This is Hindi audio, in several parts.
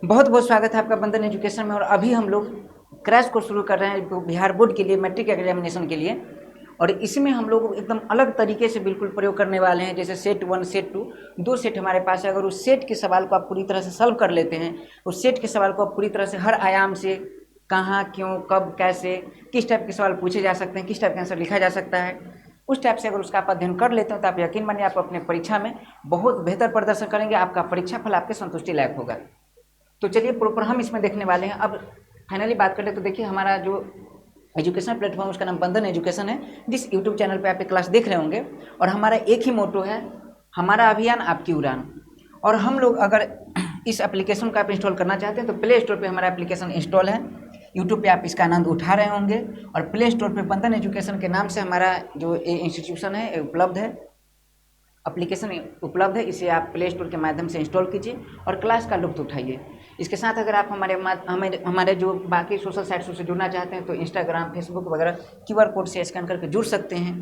बहुत बहुत स्वागत है आपका बंधन एजुकेशन में। और अभी हम लोग क्रैश कोर्स शुरू कर रहे हैं बिहार बोर्ड के लिए, मैट्रिक एग्जामिनेशन के लिए। और इसमें हम लोग एकदम अलग तरीके से बिल्कुल प्रयोग करने वाले हैं। जैसे सेट 1 सेट 2 दो सेट हमारे पास है। अगर उस सेट के सवाल को आप पूरी तरह से सॉल्व कर लेते हैं, उस सेट के सवाल को आप पूरी तरह से हर आयाम से कहाँ, क्यों, कब, कैसे, किस टाइप के सवाल पूछे जा सकते हैं, किस टाइप का आंसर लिखा जा सकता है, उस टाइप से अगर उसका आप अध्ययन कर लेते हो तो आप यकीन मानिए आप अपने परीक्षा में बहुत बेहतर प्रदर्शन करेंगे। आपका परीक्षा फल आपके संतुष्टि लायक होगा। तो चलिए प्रॉपर हम इसमें देखने वाले हैं। अब फाइनली बात करें तो देखिए, हमारा जो एजुकेशन प्लेटफॉर्म उसका नाम बंधन एजुकेशन है, जिस यूट्यूब चैनल पे आप क्लास देख रहे होंगे। और हमारा एक ही मोटो है, हमारा अभियान आपकी उड़ान। और हम लोग अगर इस एप्लीकेशन को आप इंस्टॉल करना चाहते हैं तो प्ले स्टोर पे हमारा एप्लीकेशन इंस्टॉल है। यूट्यूब पे आप इसका आनंद उठा रहे होंगे और प्ले स्टोर पे बंधन एजुकेशन के नाम से हमारा जो इंस्टीट्यूशन है उपलब्ध है, एप्लीकेशन उपलब्ध है। इसे आप प्ले स्टोर के माध्यम से इंस्टॉल कीजिए और क्लास का लुत्फ उठाइए। इसके साथ अगर आप हमारे जो बाकी सोशल साइट्स से जुड़ना चाहते हैं तो इंस्टाग्राम, फेसबुक वगैरह QR कोड से स्कैन करके जुड़ सकते हैं।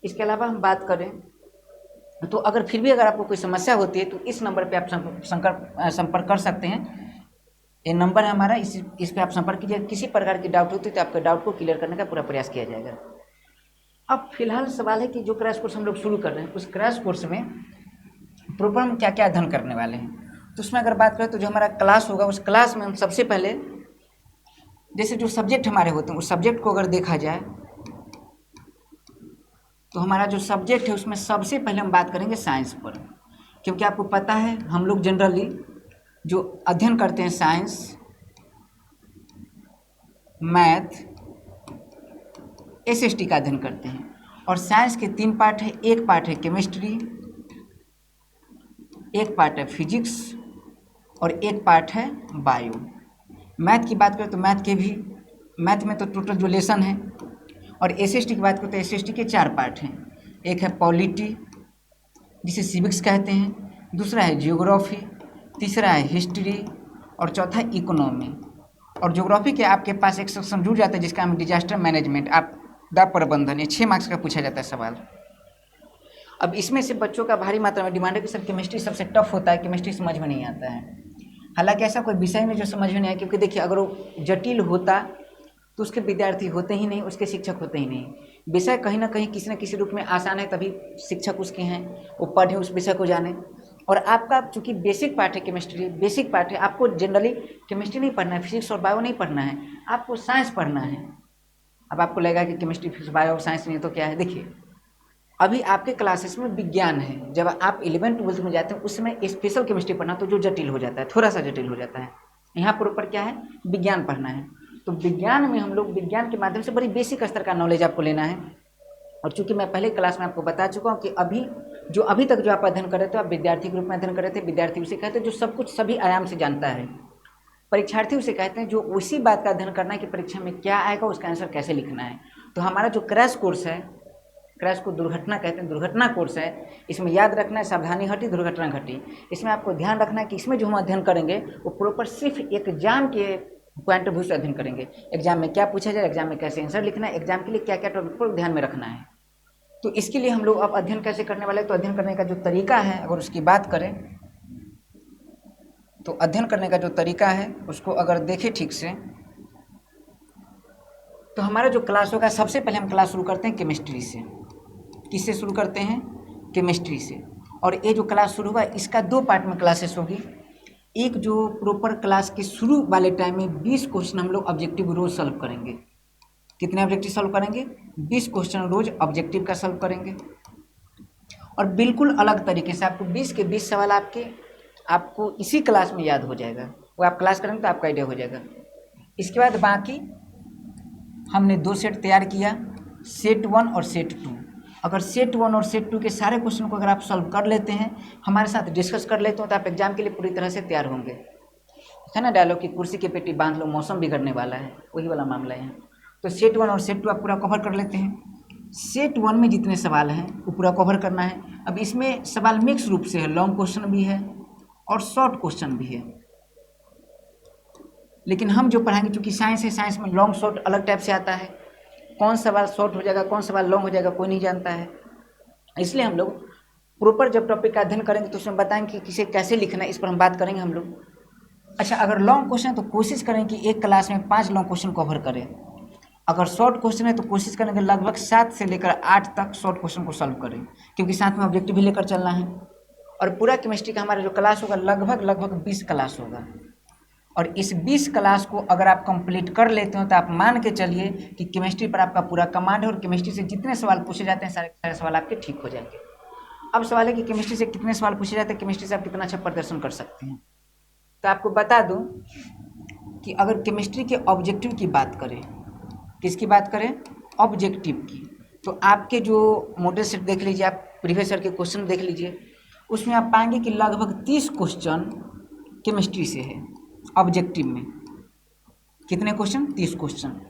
इसके अलावा हम बात करें तो अगर फिर भी अगर आपको कोई समस्या होती है तो इस नंबर पे आप संपर्क कर सकते हैं। ये नंबर है हमारा, इस पे आप संपर्क कीजिए। किसी प्रकार की डाउट होती है तो आपके डाउट को क्लियर करने का पूरा प्रयास किया जाएगा। अब फिलहाल सवाल है कि जो क्रैश कोर्स हम लोग शुरू कर रहे हैं, उस क्रैश कोर्स में प्रॉपर हम क्या क्या अध्ययन करने वाले हैं। तो उसमें अगर बात करें तो जो हमारा क्लास होगा, उस क्लास में हम सबसे पहले जैसे जो सब्जेक्ट हमारे होते हैं उस सब्जेक्ट को अगर देखा जाए तो हमारा जो सब्जेक्ट है उसमें सबसे पहले हम बात करेंगे साइंस पर। क्योंकि आपको पता है हम लोग जनरली जो अध्ययन करते हैं साइंस, मैथ, SST का अध्ययन करते हैं। और साइंस के 3 पार्ट है। एक पार्ट है केमिस्ट्री, एक पार्ट है फिजिक्स और एक पार्ट है बायो। मैथ की बात करें तो मैथ में तो टोटल जो लेसन है। और SST की बात करें तो SST के 4 पार्ट हैं। एक है पॉलिटी जिसे सिविक्स कहते हैं, दूसरा है जियोग्राफी, तीसरा है हिस्ट्री और चौथा इकोनॉमी। और ज्योग्राफी के आपके पास एक सेक्शन जुड़ जाता है जिसका नाम डिजास्टर मैनेजमेंट, आपदा प्रबंधन। ये 6 मार्क्स का पूछा जाता है सवाल। अब इसमें से बच्चों का भारी मात्रा में डिमांड है कि सर केमिस्ट्री सबसे टफ होता है, केमिस्ट्री समझ में नहीं आता है। हालांकि ऐसा कोई विषय नहीं जो समझ में नहीं आया, क्योंकि देखिए अगर वो जटिल होता तो उसके विद्यार्थी होते ही नहीं, उसके शिक्षक होते ही नहीं। विषय कहीं ना कहीं किसी न किसी रूप में आसान है, तभी शिक्षक उसके हैं, वो पढ़े उस विषय को जाने। और आपका चूंकि बेसिक पार्ट है केमिस्ट्री, बेसिक पार्ट है, आपको जनरली केमिस्ट्री नहीं पढ़ना है, फिजिक्स और बायो नहीं पढ़ना है, आपको साइंस पढ़ना है। अब आपको लगेगा कि केमिस्ट्री, फिजिक्स, बायो, साइंस नहीं तो क्या है। देखिए अभी आपके क्लासेस में विज्ञान है, जब आप 11th 12th में जाते हैं उस समय स्पेशल केमिस्ट्री पढ़ना तो जो जटिल हो जाता है, थोड़ा सा जटिल हो जाता है। यहाँ पर ऊपर क्या है, विज्ञान पढ़ना है। तो विज्ञान में हम लोग विज्ञान के माध्यम से बड़ी बेसिक स्तर का नॉलेज आपको लेना है। और चूंकि मैं पहले क्लास में आपको बता चुका हूँ कि अभी तक जो आप अध्ययन कर रहे थे, आप विद्यार्थी के रूप में अध्ययन कर रहे थे। विद्यार्थी उसे कहते हैं जो सब कुछ सभी आयाम से जानता है। परीक्षार्थी उसे कहते हैं जो उसी बात का अध्ययन करना है कि परीक्षा में क्या आएगा, उसका आंसर कैसे लिखना है। तो हमारा जो क्रैश कोर्स है, क्रैश को दुर्घटना कहते हैं, दुर्घटना कोर्स है। इसमें याद रखना है सावधानी हटी दुर्घटना घटी। इसमें आपको ध्यान रखना है कि इसमें जो हम अध्ययन करेंगे वो प्रॉपर सिर्फ एग्जाम के पॉइंट ऑफ व्यू से अध्ययन करेंगे। एग्जाम में क्या पूछा जाए, एग्जाम में कैसे आंसर लिखना है, एग्जाम के लिए क्या क्या टॉपिक पर ध्यान में रखना है। तो इसके लिए हम लोग अब अध्ययन कैसे करने वाले हैं, तो अध्ययन करने का जो तरीका है अगर उसकी बात करें तो अध्ययन करने का जो तरीका है उसको अगर देखें ठीक से तो हमारा जो क्लास होगा, सबसे पहले हम क्लास शुरू करते हैं केमिस्ट्री से। किससे शुरू करते हैं, केमिस्ट्री से। और ये जो क्लास शुरू हुआ इसका 2 पार्ट में क्लासेस होगी। एक जो प्रॉपर क्लास के शुरू वाले टाइम में 20 क्वेश्चन हम लोग ऑब्जेक्टिव रोज सॉल्व करेंगे। कितने ऑब्जेक्टिव सॉल्व करेंगे, 20 क्वेश्चन रोज ऑब्जेक्टिव का सॉल्व करेंगे। और बिल्कुल अलग तरीके से आपको 20 के 20 सवाल आपको इसी क्लास में याद हो जाएगा। वो आप क्लास करेंगे तो आपका आइडिया हो जाएगा। इसके बाद बाकी हमने 2 सेट तैयार किया, सेट 1 और सेट 2। अगर सेट 1 और सेट 2 के सारे क्वेश्चन को अगर आप सॉल्व कर लेते हैं, हमारे साथ डिस्कस कर लेते हो, तो आप एग्जाम के लिए पूरी तरह से तैयार होंगे। है ना डायलॉग की कुर्सी की पेटी बांध लो, मौसम बिगड़ने वाला है, वही वाला मामला है। तो सेट 1 और सेट 2 आप पूरा कवर कर लेते हैं। सेट 1 में जितने सवाल हैं वो पूरा कवर करना है। अब इसमें सवाल मिक्स रूप से है, लॉन्ग क्वेश्चन भी है और शॉर्ट क्वेश्चन भी है। लेकिन हम जो पढ़ाएंगे, चूँकि साइंस है, साइंस में लॉन्ग शॉर्ट अलग टाइप से आता है। कौन सवाल शॉर्ट हो जाएगा, कौन सवाल लॉन्ग हो जाएगा, कोई नहीं जानता है। इसलिए हम लोग प्रॉपर जब टॉपिक का अध्ययन करेंगे तो उसमें बताएंगे कि किसे कैसे लिखना है, इस पर हम बात करेंगे हम लोग। अच्छा, अगर लॉन्ग क्वेश्चन है तो कोशिश करें कि एक क्लास में 5 लॉन्ग क्वेश्चन कवर करें। अगर शॉर्ट क्वेश्चन है तो कोशिश करें कि लगभग 7 से लेकर 8 तक शॉर्ट क्वेश्चन को सॉल्व करें, क्योंकि साथ में ऑब्जेक्टिव भी लेकर चलना है। और पूरा केमिस्ट्री का हमारा जो क्लास होगा लगभग 20 क्लास होगा। और इस 20 क्लास को अगर आप कंप्लीट कर लेते हो तो आप मान के चलिए कि केमिस्ट्री पर आपका पूरा कमांड है और केमिस्ट्री से जितने सवाल पूछे जाते हैं सारे सारे सवाल आपके ठीक हो जाएंगे। अब सवाल है कि केमिस्ट्री से कितने सवाल पूछे जाते हैं, केमिस्ट्री से आप कितना अच्छा प्रदर्शन कर सकते हैं। तो आपको बता दूं कि अगर केमिस्ट्री के ऑब्जेक्टिव की बात करें, किसकी बात करें, ऑब्जेक्टिव की, तो आपके जो मॉडल सेट देख लीजिए, आप प्रीवियस ईयर के क्वेश्चन देख लीजिए, उसमें आप पाएंगे कि लगभग 30 क्वेश्चन केमिस्ट्री से है ऑब्जेक्टिव में। कितने क्वेश्चन, 30 क्वेश्चन।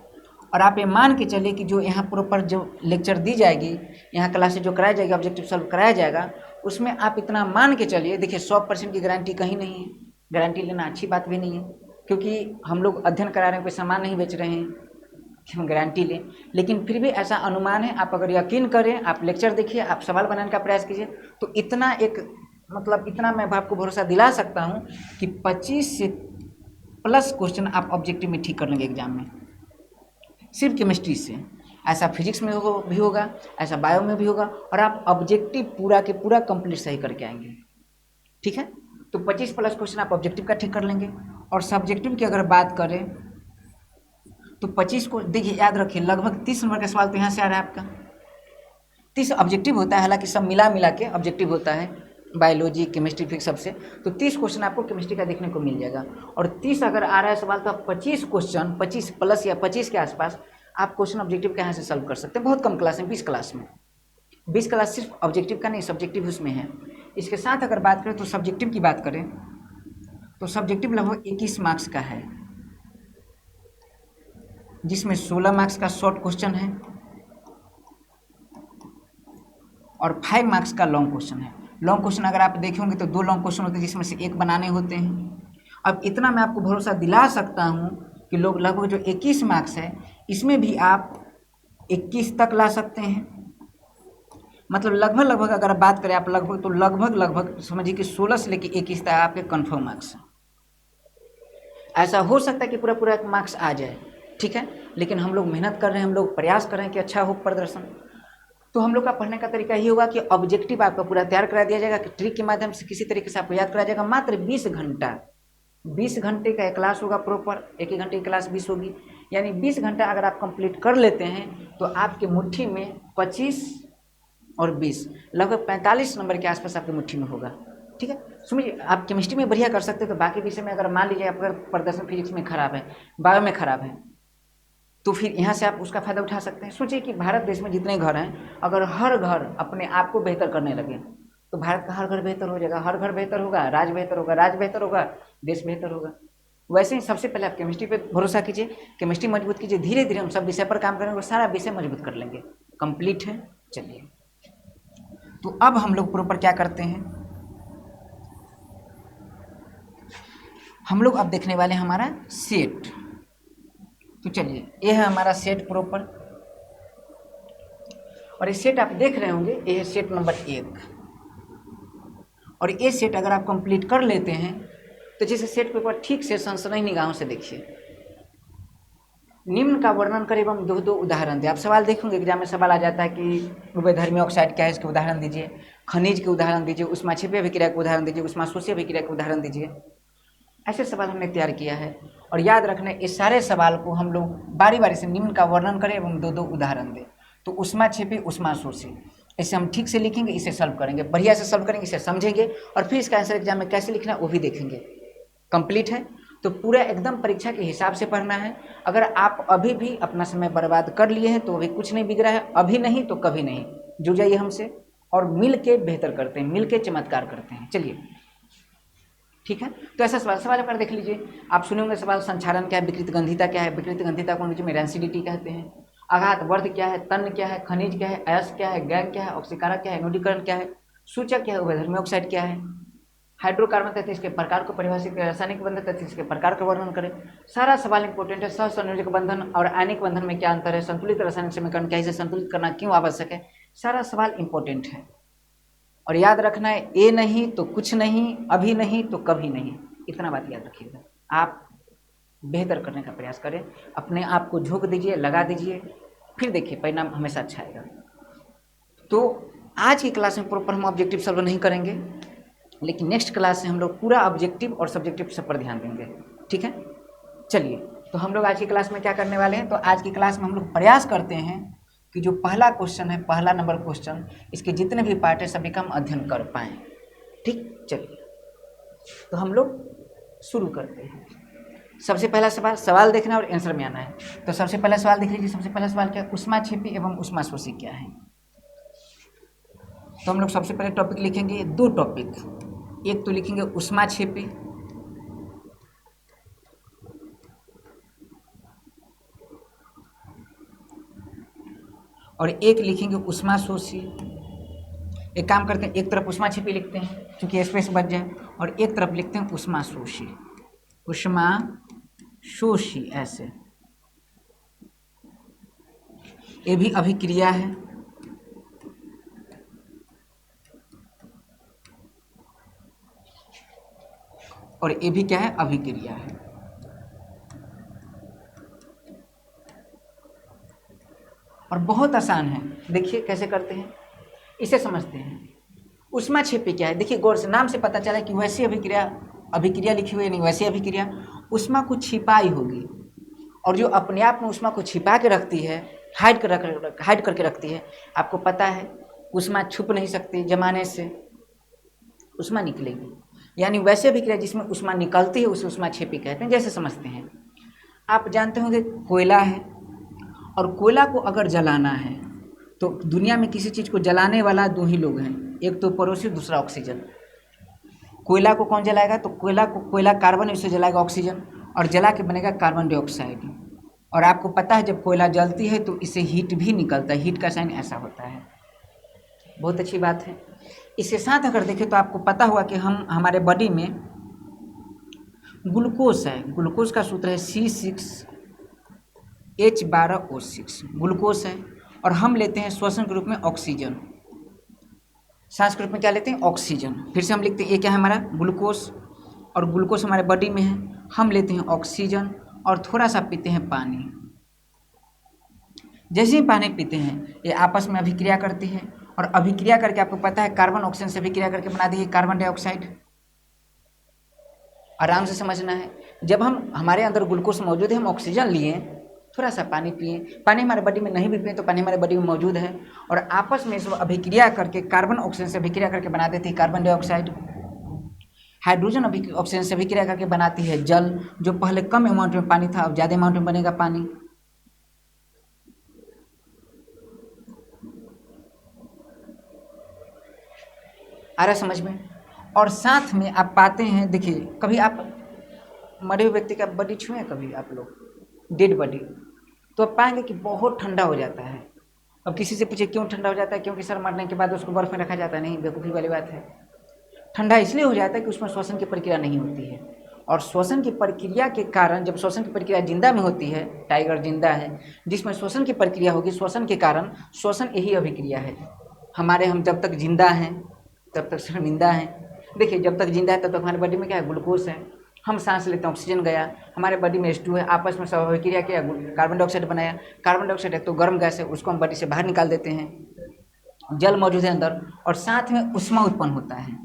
और आप ये मान के चलिए कि जो यहाँ प्रॉपर जो लेक्चर दी जाएगी, यहाँ क्लास से जो कराया जाएगा, ऑब्जेक्टिव सॉल्व कराया जाएगा, उसमें आप इतना मान के चलिए, देखिए 100% की गारंटी कहीं नहीं है, गारंटी लेना अच्छी बात भी नहीं है, क्योंकि हम लोग अध्ययन करा रहे हैं, कोई सामान नहीं बेच रहे हैं कि हम गारंटी लें। लेकिन फिर भी ऐसा अनुमान है, आप अगर यकीन करें, आप लेक्चर देखिए, आप सवाल बनाने का प्रयास कीजिए, तो इतना एक मतलब इतना मैं आपको भरोसा दिला सकता हूँ कि 25 से प्लस क्वेश्चन आप ऑब्जेक्टिव में ठीक कर लेंगे एग्जाम में, सिर्फ केमिस्ट्री से। ऐसा फिजिक्स में भी होगा, ऐसा बायो में भी होगा, और आप ऑब्जेक्टिव पूरा के पूरा कंप्लीट सही करके आएंगे। ठीक है, तो 25 प्लस क्वेश्चन आप ऑब्जेक्टिव का ठीक कर लेंगे। और सब्जेक्टिव की अगर बात करें तो 25 को देखिए, याद रखिए, लगभग 30 नंबर का सवाल तो यहाँ से आ रहा है आपका। 30 ऑब्जेक्टिव होता है, हालांकि सब मिला मिला के ऑब्जेक्टिव होता है, बायोलॉजी, केमिस्ट्री, फिजिक्स सबसे। तो 30 क्वेश्चन आपको केमिस्ट्री का देखने को मिल जाएगा। और 30 अगर आ रहा है सवाल तो आप 25 क्वेश्चन, 25 प्लस या 25 के आसपास आप क्वेश्चन ऑब्जेक्टिव के यहाँ से सॉल्व कर सकते हैं। बहुत कम क्लास है, 20 क्लास में। 20 क्लास सिर्फ ऑब्जेक्टिव का नहीं, सब्जेक्टिव उसमें है। इसके साथ अगर बात करें तो सब्जेक्टिव की बात करें तो सब्जेक्टिव लगभग 21 मार्क्स का है, जिसमें 16 मार्क्स का शॉर्ट क्वेश्चन है और 5 मार्क्स का लॉन्ग क्वेश्चन है। लॉन्ग क्वेश्चन अगर आप देखे होंगे तो 2 लॉन्ग क्वेश्चन होते हैं, जिसमें से एक बनाने होते हैं। अब इतना मैं आपको भरोसा दिला सकता हूँ कि लोग लगभग जो 21 मार्क्स है, इसमें भी आप 21 तक ला सकते हैं। मतलब लगभग अगर आप बात करें आप लगभग समझिए कि 16 से लेकर 21 तक आपके कन्फर्म मार्क्स हैं। ऐसा हो सकता है कि पूरा मार्क्स आ जाए, ठीक है, लेकिन हम लोग मेहनत कर रहे हैं, हम लोग प्रयास कर रहे हैं कि अच्छा हो प्रदर्शन। तो हम लोग का पढ़ने का तरीका ये होगा कि ऑब्जेक्टिव आपका पूरा तैयार करा दिया जाएगा, कि ट्रिक के माध्यम से किसी तरीके से आपको याद कराया जाएगा। मात्र 20 घंटा, 20 घंटे का क्लास होगा प्रॉपर, एक ही घंटे की क्लास 20 होगी, यानी 20 घंटा अगर आप कंप्लीट कर लेते हैं तो आपके मुट्ठी में 25 और 20 लगभग 45 नंबर के आसपास आपकी मुट्ठी में होगा। ठीक है, सुनिए, आप केमिस्ट्री में बढ़िया कर सकते हैं, तो बाकी विषय में अगर मान लीजिए आपका प्रदर्शन फिजिक्स में खराब है, बायो में खराब है, तो फिर यहाँ से आप उसका फ़ायदा उठा सकते हैं। सोचिए कि भारत देश में जितने घर हैं, अगर हर घर अपने आप को बेहतर करने लगे तो भारत का हर घर बेहतर हो जाएगा। हर घर बेहतर होगा, राज्य बेहतर होगा, राज्य बेहतर होगा, देश बेहतर होगा। वैसे ही सबसे पहले आप केमिस्ट्री पे भरोसा कीजिए, केमिस्ट्री मजबूत कीजिए, धीरे धीरे हम सब विषय पर काम करेंगे और सारा विषय मजबूत कर लेंगे। कंप्लीट है। चलिए, तो अब हम लोग प्रॉपर क्या करते हैं, हम लोग अब देखने वाले हैं हमारा सेट। तो चलिए, ये है हमारा सेट प्रॉपर, और ये सेट आप देख रहे होंगे, ये है सेट नंबर 1। और ये सेट अगर आप कंप्लीट कर लेते हैं तो जैसे सेट पेपर ठीक से सनसनी निगाहों से देखिए। निम्न का वर्णन करें एवं दो उदाहरण दें। आप सवाल देखेंगे एग्जाम में, सवाल आ जाता है कि उभयधर्मी ऑक्साइड क्या है, इसके उदाहरण दीजिए, खनिज के उदाहरण दीजिए, उष्माक्षेपीय अभिक्रिया के उदाहरण दीजिए, उष्माशोषीय अभिक्रिया के उदाहरण दीजिए। ऐसे सवाल हमने तैयार किया है। और याद रखना, इस सारे सवाल को हम लोग बारी बारी से निम्न का वर्णन करें एवं दो उदाहरण दें। तो उष्माक्षेपी, उष्माशोषी, इसे हम ठीक से लिखेंगे, इसे सॉल्व करेंगे, बढ़िया से सॉल्व करेंगे, इसे समझेंगे, और फिर इसका आंसर एग्जाम में कैसे लिखना है वो भी देखेंगे। कंप्लीट है। तो पूरा एकदम परीक्षा के हिसाब से पढ़ना है। अगर आप अभी भी अपना समय बर्बाद कर लिए हैं तो अभी कुछ नहीं बिगड़ा है, अभी नहीं तो कभी नहीं। जुड़ जाइए हमसे और मिल के बेहतर करते हैं, मिल के चमत्कार करते हैं। चलिए, ठीक है। तो ऐसा सवाल पर देख लीजिए। आप सुने होंगे सवाल, संक्षारण क्या है, विकृत गंधिता क्या है, विकृत गंधिता को अंग्रेजी में रेंसिडिटी कहते हैं, आघात वर्ध क्या है, तन्य क्या है, खनिज क्या है, अयस्क क्या है, गैंग क्या है, ऑक्सीकारक क्या है, नोडीकरण क्या है, सूचक क्या है, उभयधर्मी ऑक्साइड क्या है, हाइड्रोकार्बन तथा इसके प्रकार को परिभाषित करें, रासायनिक बंधन तथा इसके प्रकार का वर्णन करें। सारा सवाल इंपॉर्टेंट है। सहसंयोजक बंधन और आयनिक बंधन में क्या अंतर है, संतुलित रासायनिक समीकरण क्या है, इसे संतुलित करना क्यों आवश्यक है, सारा सवाल इंपॉर्टेंट है। और याद रखना है, ए नहीं तो कुछ नहीं, अभी नहीं तो कभी नहीं, इतना बात याद रखिएगा। आप बेहतर करने का प्रयास करें, अपने आप को झोंक दीजिए, लगा दीजिए, फिर देखिए परिणाम हमेशा अच्छा आएगा। तो आज की क्लास में प्रॉपर हम ऑब्जेक्टिव सॉल्व नहीं करेंगे, लेकिन नेक्स्ट क्लास से हम लोग पूरा ऑब्जेक्टिव और सब्जेक्टिव सब पर ध्यान देंगे, ठीक है। चलिए, तो हम लोग आज की क्लास में क्या करने वाले हैं, तो आज की क्लास में हम लोग प्रयास करते हैं कि जो पहला क्वेश्चन है, पहला नंबर क्वेश्चन, इसके जितने भी पार्ट है सभी का हम अध्ययन कर पाएँ, ठीक। चलिए, तो हम लोग शुरू करते हैं। सबसे पहला सवाल देखना और आंसर में आना है। तो सबसे पहला सवाल देख लीजिए। सबसे पहला सवाल क्या है, ऊष्माक्षेपी एवं ऊष्माशोषी क्या है। तो हम लोग सबसे पहले टॉपिक लिखेंगे, दो टॉपिक, एक तो लिखेंगे ऊष्माक्षेपी और एक लिखेंगे ऊष्माशोषी। एक काम करते हैं, एक तरफ ऊष्माक्षेपी लिखते हैं क्योंकि स्पेस बच जाए, और एक तरफ लिखते हैं ऊष्माशोषी। ऊष्माशोषी ऐसे, ये भी अभिक्रिया है और ये भी क्या है, अभिक्रिया है। और बहुत आसान है, देखिए कैसे करते हैं, इसे समझते हैं। ऊष्माक्षेपी क्या है, देखिए गौर से, नाम से पता चला कि वैसी अभिक्रिया लिखी हुई है, नहीं वैसी अभिक्रिया, ऊष्मा को छिपाई होगी, और जो अपने आप में ऊष्मा को छिपा के रखती है, हाइड करके रखती है, आपको पता है ऊष्मा छुप नहीं सकती, जमाने से ऊष्मा निकलेगी। यानी वैसे अभिक्रिया जिसमें ऊष्मा निकलती है उसे ऊष्माक्षेपी कहते हैं। जैसे समझते हैं, आप जानते होंगे कोयला है, और कोयला को अगर जलाना है तो दुनिया में किसी चीज़ को जलाने वाला दो ही लोग हैं, एक तो पड़ोसी, दूसरा ऑक्सीजन। कोयला को कौन जलाएगा, तो कोयला कार्बन इससे जलाएगा ऑक्सीजन, और जला के बनेगा कार्बन डाइऑक्साइड। और आपको पता है जब कोयला जलती है तो इससे हीट भी निकलता है, हीट का साइन ऐसा होता है। बहुत अच्छी बात है। इसके साथ अगर देखें तो आपको पता हुआ कि हमारे बॉडी में ग्लूकोज है, ग्लूकोज का सूत्र है C6H12O6, ग्लूकोज है, और हम लेते हैं श्वसन के रूप में ऑक्सीजन, सांस के रूप में क्या लेते हैं, ऑक्सीजन। फिर से हम लिखते हैं, ये क्या है हमारा ग्लूकोज, और ग्लूकोज हमारे बॉडी में है, हम लेते हैं ऑक्सीजन और थोड़ा सा पीते हैं पानी। जैसे ही पानी पीते हैं ये आपस में अभिक्रिया करती है, और अभिक्रिया करके आपको पता है कार्बन ऑक्सीजन से अभिक्रिया करके बना दी है कार्बन डाइऑक्साइड। आराम से समझना है, जब हमारे अंदर ग्लूकोज मौजूद है, हम ऑक्सीजन लिए, थोड़ा सा पानी पिए, पानी हमारे बॉडी में नहीं भी पिए तो पानी हमारे बॉडी में मौजूद है, और आपस में सब अभिक्रिया करके कार्बन ऑक्सीजन से अभिक्रिया करके बना देती है कार्बन डाइऑक्साइड। हाइड्रोजन ऑक्सीजन से अभिक्रिया करके बनाती है जल, जो पहले कम अमाउंट में पानी था अब ज़्यादा अमाउंट में बनेगा पानी। आ रहा समझ में। और साथ में आप पाते हैं, देखिए कभी आप मरे हुए व्यक्ति का बॉडी छुए कभी आप लोग, डेड बॉडी, तो आप पाएंगे कि बहुत ठंडा हो जाता है। अब किसी से पूछे क्यों ठंडा हो जाता है, क्योंकि सर मरने के बाद उसको बर्फ में रखा जाता है, नहीं, बेवकूफ़ी वाली बात है। ठंडा इसलिए हो जाता है कि उसमें श्वसन की प्रक्रिया नहीं होती है, और श्वसन की प्रक्रिया के कारण, जब श्वसन की प्रक्रिया जिंदा में होती है, टाइगर जिंदा है, जिसमें श्वसन की प्रक्रिया होगी, श्वसन के कारण, श्वसन यही अभिक्रिया है। हम जब तक जिंदा हैं तब तक शर्मिंदा है। देखिए जब तक जिंदा है तब तक हमारे बॉडी में क्या है, ग्लूकोज है, हम सांस लेते हैं, ऑक्सीजन गया, हमारे बॉडी में H2 है, आपस में सब अभिक्रिया किया, कार्बन डाइऑक्साइड बनाया। कार्बन डाइऑक्साइड एक तो गर्म गैस है, उसको हम बॉडी से बाहर निकाल देते हैं, जल मौजूद है अंदर, और साथ में ऊष्मा उत्पन्न होता है,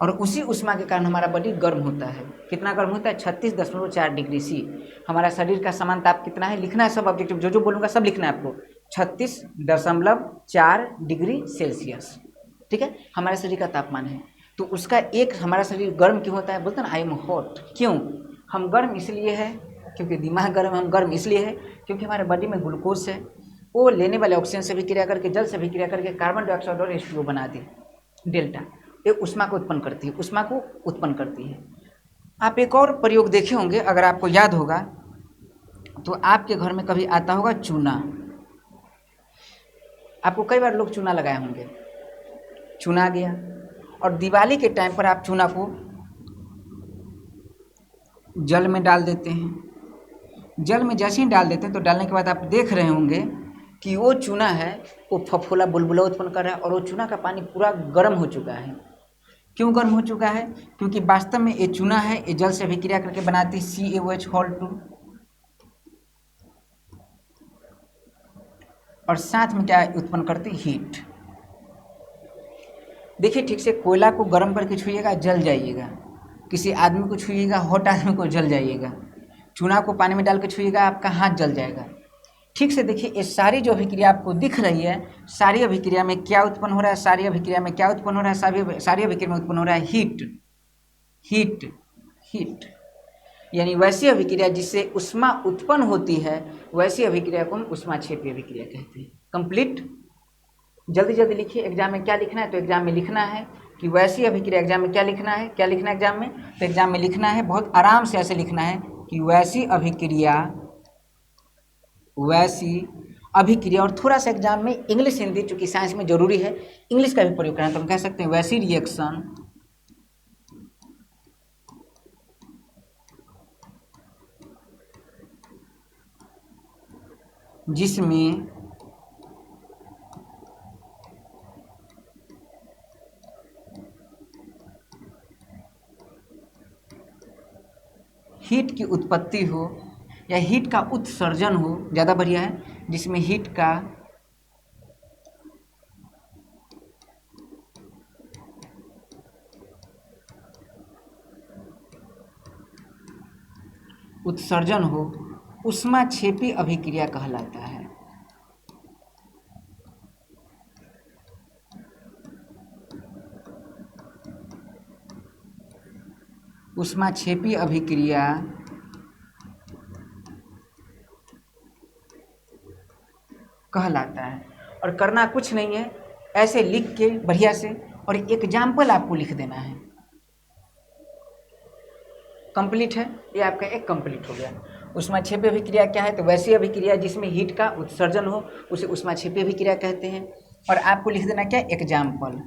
और उसी ऊष्मा के कारण हमारा बॉडी गर्म होता है। कितना गर्म होता है, 36.4 डिग्री C। हमारा शरीर का समान ताप कितना है, लिखना है सब ऑब्जेक्टिव, जो बोलूँगा सब लिखना है आपको, 36.4 डिग्री सेल्सियस, ठीक है, हमारे शरीर का तापमान है। तो उसका एक, हमारा शरीर गर्म क्यों होता है, बोलते हैं ना आई एम हॉट, क्यों, हम गर्म इसलिए है क्योंकि दिमाग गर्म, हम गर्म इसलिए है क्योंकि हमारे बॉडी में ग्लूकोज है, वो लेने वाले ऑक्सीजन से भी क्रिया करके, जल से भी क्रिया करके कार्बन डाइऑक्साइड और H2O बना दी, डेल्टा, ये ऊष्मा को उत्पन्न करती है, ऊष्मा को उत्पन्न करती है। आप एक और प्रयोग देखे होंगे, अगर आपको याद होगा तो आपके घर में कभी आता होगा चूना, आपको कई बार लोग चूना लगाए होंगे, चूना आ गया, और दिवाली के टाइम पर आप चूना को जल में डाल देते हैं। जल में जैसे ही डाल देते हैं तो डालने के बाद आप देख रहे होंगे कि वो चूना है वो फफोला बुलबुला उत्पन्न कर रहा है, और वो चूना का पानी पूरा गर्म हो चुका है। क्यों गर्म हो चुका है? क्योंकि वास्तव में ये चूना है, ये जल से अभिक्रिया करके बनाती CaOH होल 2 और साथ में क्या उत्पन्न करती? हीट। देखिए ठीक से, कोयला को गर्म करके छुइएगा जल जाइएगा, किसी आदमी को छुइएगा हॉट आदमी को जल जाइएगा, चूना को पानी में डाल के छुइएगा आपका हाथ जल जाएगा। ठीक से देखिए, ये सारी जो अभिक्रिया आपको दिख रही है, सारी अभिक्रिया में क्या उत्पन्न हो रहा है? सारी अभिक्रिया में क्या उत्पन्न हो रहा है? सारी अभिक्रिया में उत्पन्न हो रहा है हीट, हीट, हीट। यानी वैसी अभिक्रिया जिससे ऊष्मा उत्पन्न होती है, वैसी अभिक्रिया को हम ऊष्माक्षेपी अभिक्रिया कहते हैं। कंप्लीट। जल्दी जल्दी लिखिए, एग्जाम में क्या लिखना है? तो एग्जाम में लिखना है कि वैसी अभिक्रिया, एग्जाम में क्या लिखना है? क्या लिखना है एग्जाम में? तो एग्जाम में लिखना है, बहुत आराम से ऐसे लिखना है कि वैसी अभिक्रिया, वैसी अभिक्रिया। और थोड़ा सा एग्जाम में इंग्लिश हिंदी, चूंकि साइंस में जरूरी है इंग्लिश का भी प्रयोग करना, तो हम कह सकते हैं वैसी रिएक्शन जिसमें हीट की उत्पत्ति हो या हीट का उत्सर्जन हो, ज़्यादा बढ़िया है, जिसमें हीट का उत्सर्जन हो, ऊष्माक्षेपी अभिक्रिया कहलाता है। ऊष्माक्षेपी अभिक्रिया कहलाता है। और करना कुछ नहीं है, ऐसे लिख के बढ़िया से, और एग्जाम्पल आपको लिख देना है। कंप्लीट है, ये आपका एक कंप्लीट हो गया। ऊष्माक्षेपी अभिक्रिया क्या है? तो वैसी अभिक्रिया जिसमें हीट का उत्सर्जन हो, उसे ऊष्माक्षेपी अभिक्रिया कहते हैं। और आपको लिख देना क्या? एग्जाम्पल।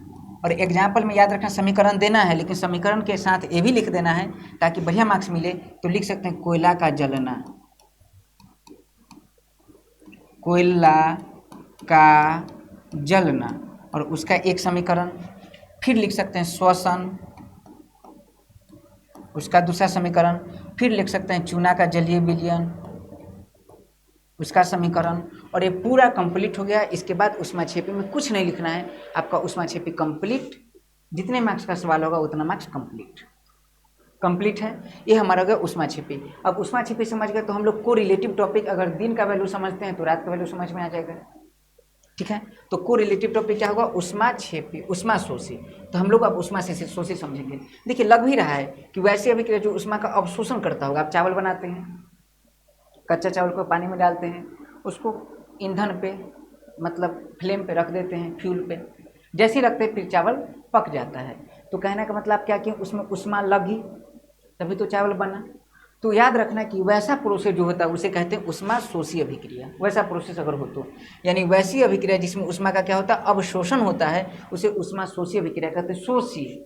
और एग्जाम्पल में याद रखना समीकरण देना है, लेकिन समीकरण के साथ ये भी लिख देना है ताकि बढ़िया मार्क्स मिले। तो लिख सकते हैं कोयला का जलना, कोयला का जलना, और उसका एक समीकरण। फिर लिख सकते हैं श्वसन, उसका दूसरा समीकरण। फिर लिख सकते हैं चूना का जलीय विलयन, उसका समीकरण। और ये पूरा कंप्लीट हो गया। इसके बाद ऊष्माक्षेपी में कुछ नहीं लिखना है, आपका ऊष्माक्षेपी कंप्लीट। जितने मार्क्स का सवाल होगा उतना मार्क्स कंप्लीट। कंप्लीट है, ये हमारा हो गया ऊष्माक्षेपी। अब ऊष्माक्षेपी समझ गए तो हम लोग को रिलेटिव टॉपिक, अगर दिन का वैल्यू समझते हैं तो रात का वैल्यू समझ में आ जाएगा। ठीक है, तो को रिलेटिव टॉपिक क्या होगा? ऊष्माक्षेपी, ऊष्मा शोषी। तो हम लोग अब ऊष्मा से शोषी समझेंगे। देखिए लग भी रहा है कि वैसे अभिक्रिया जो ऊष्मा का अवशोषण करता होगा। आप चावल बनाते हैं, कच्चा चावल को पानी में डालते हैं, उसको ईंधन पे मतलब फ्लेम पे रख देते हैं, फ्यूल पे। जैसे ही रखते हैं फिर चावल पक जाता है। तो कहने का मतलब क्या कि उसमें ऊष्मा लगी तभी तो चावल बना। तो याद रखना कि वैसा प्रोसेस जो होता है उसे कहते हैं ऊष्मा शोषी अभिक्रिया। वैसा प्रोसेस अगर हो तो, यानी वैसी अभिक्रिया जिसमें ऊष्मा का क्या होता है? अवशोषण होता है, उसे ऊष्मा शोषी अभिक्रिया कहते हैं। शोषी है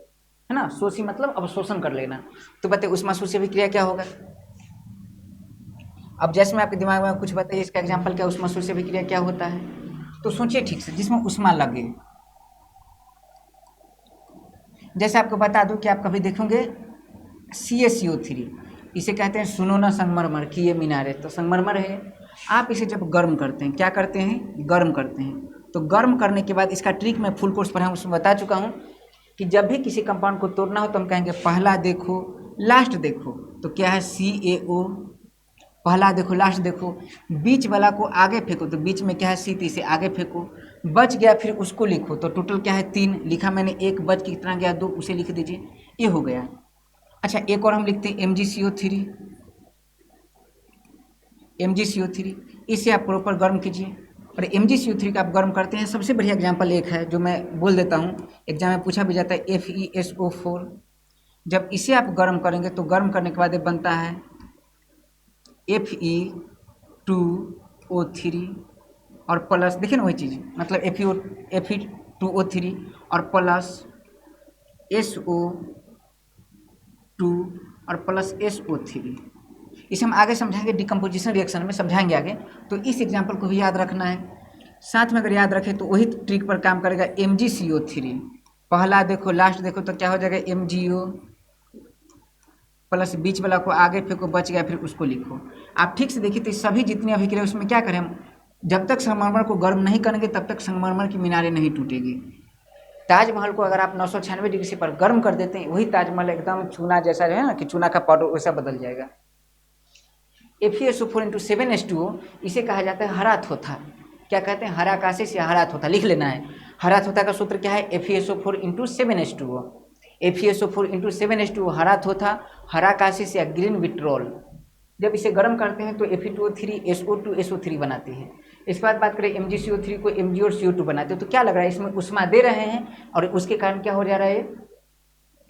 ना, शोषी मतलब अवशोषण कर लेना। तो बताइए ऊष्मा शोषी अभिक्रिया क्या होगा? अब जैसे मैं आपके दिमाग में कुछ बताइए, इसका एग्जाम्पल क्या? ऊष्मा शोषी अभिक्रिया क्या होता है? तो सोचिए ठीक से, जिसमें ऊष्मा लगे। जैसे आपको बता दूं कि आप कभी देखोगे CaCO3, इसे कहते हैं सुनो ना संगमरमर की ये मीनारे। तो संगमरमर है, आप इसे जब गर्म करते हैं, क्या करते हैं? गर्म करते हैं। तो गर्म करने के बाद इसका ट्रिक मैं फुल कोर्स पढ़ा उसमें बता चुका हूँ कि जब भी किसी कंपाउंड को तोड़ना हो तो हम कहेंगे पहला देखो लास्ट देखो। तो क्या है? CaO, पहला देखो लास्ट देखो। बीच वाला को आगे फेंको, तो बीच में क्या है? C, तो इसे आगे फेंको। बच गया फिर उसको लिखो, तो टोटल क्या है? 3 लिखा मैंने, एक बच के कितना गया? 2, उसे लिख दीजिए, ये हो गया। अच्छा एक और हम लिखते हैं MgCO3, MgCO3, इसे आप प्रॉपर गर्म कीजिए। और MgCO3 का आप गर्म करते हैं, सबसे बढ़िया एग्जाम्पल एक है जो मैं बोल देता हूँ, एग्जाम में पूछा भी जाता है, FeSO4। जब इसे आप गर्म करेंगे तो गर्म करने के बाद ये बनता है Fe2O3 और प्लस, देखिए ना वही चीज़, मतलब Fe2O3 और प्लस SO2 और प्लस SO3। इसे हम आगे समझाएंगे, डिकम्पोजिशन रिएक्शन में समझाएंगे आगे। तो इस एग्जाम्पल को भी याद रखना है। साथ में अगर याद रखें तो वही ट्रिक पर काम करेगा MgCO3। पहला देखो लास्ट देखो तो क्या हो जाएगा MgO प्लस बीच वाला को आगे फेंको बच गया, फिर उसको लिखो। आप ठीक से देखिए तो सभी जितनी अभिक्रिया उसमें क्या करें हम, जब तक संगमरमर को गर्म नहीं करेंगे तब तक संगमरमर की मीनारें नहीं टूटेगी। ताजमहल को अगर आप 996 डिग्री से पर गर्म कर देते हैं, वही ताजमहल एकदम चूना जैसा है ना कि चूना का पाउडर वैसा बदल जाएगा। FeSO4 × 7H2O इसे कहा जाता है हरा थोथा। क्या कहते हैं, हरा कासिस या हरा थोथा, लिख लेना है। हरा थोथा का सूत्र क्या है, FeSO4 × 7H2O। FeSO4 × 7H2O हरा थोथा, हरा कासिस या ग्रीन विट्रोल। जब इसे गर्म करते हैं तो Fe2O3 SO2 बनाती है। इसके बाद बात करें MgCO3 को Mg और CO2 बनाते हैं। तो क्या लग रहा है, इसमें उष्मा दे रहे हैं और उसके कारण क्या हो जा रहा है,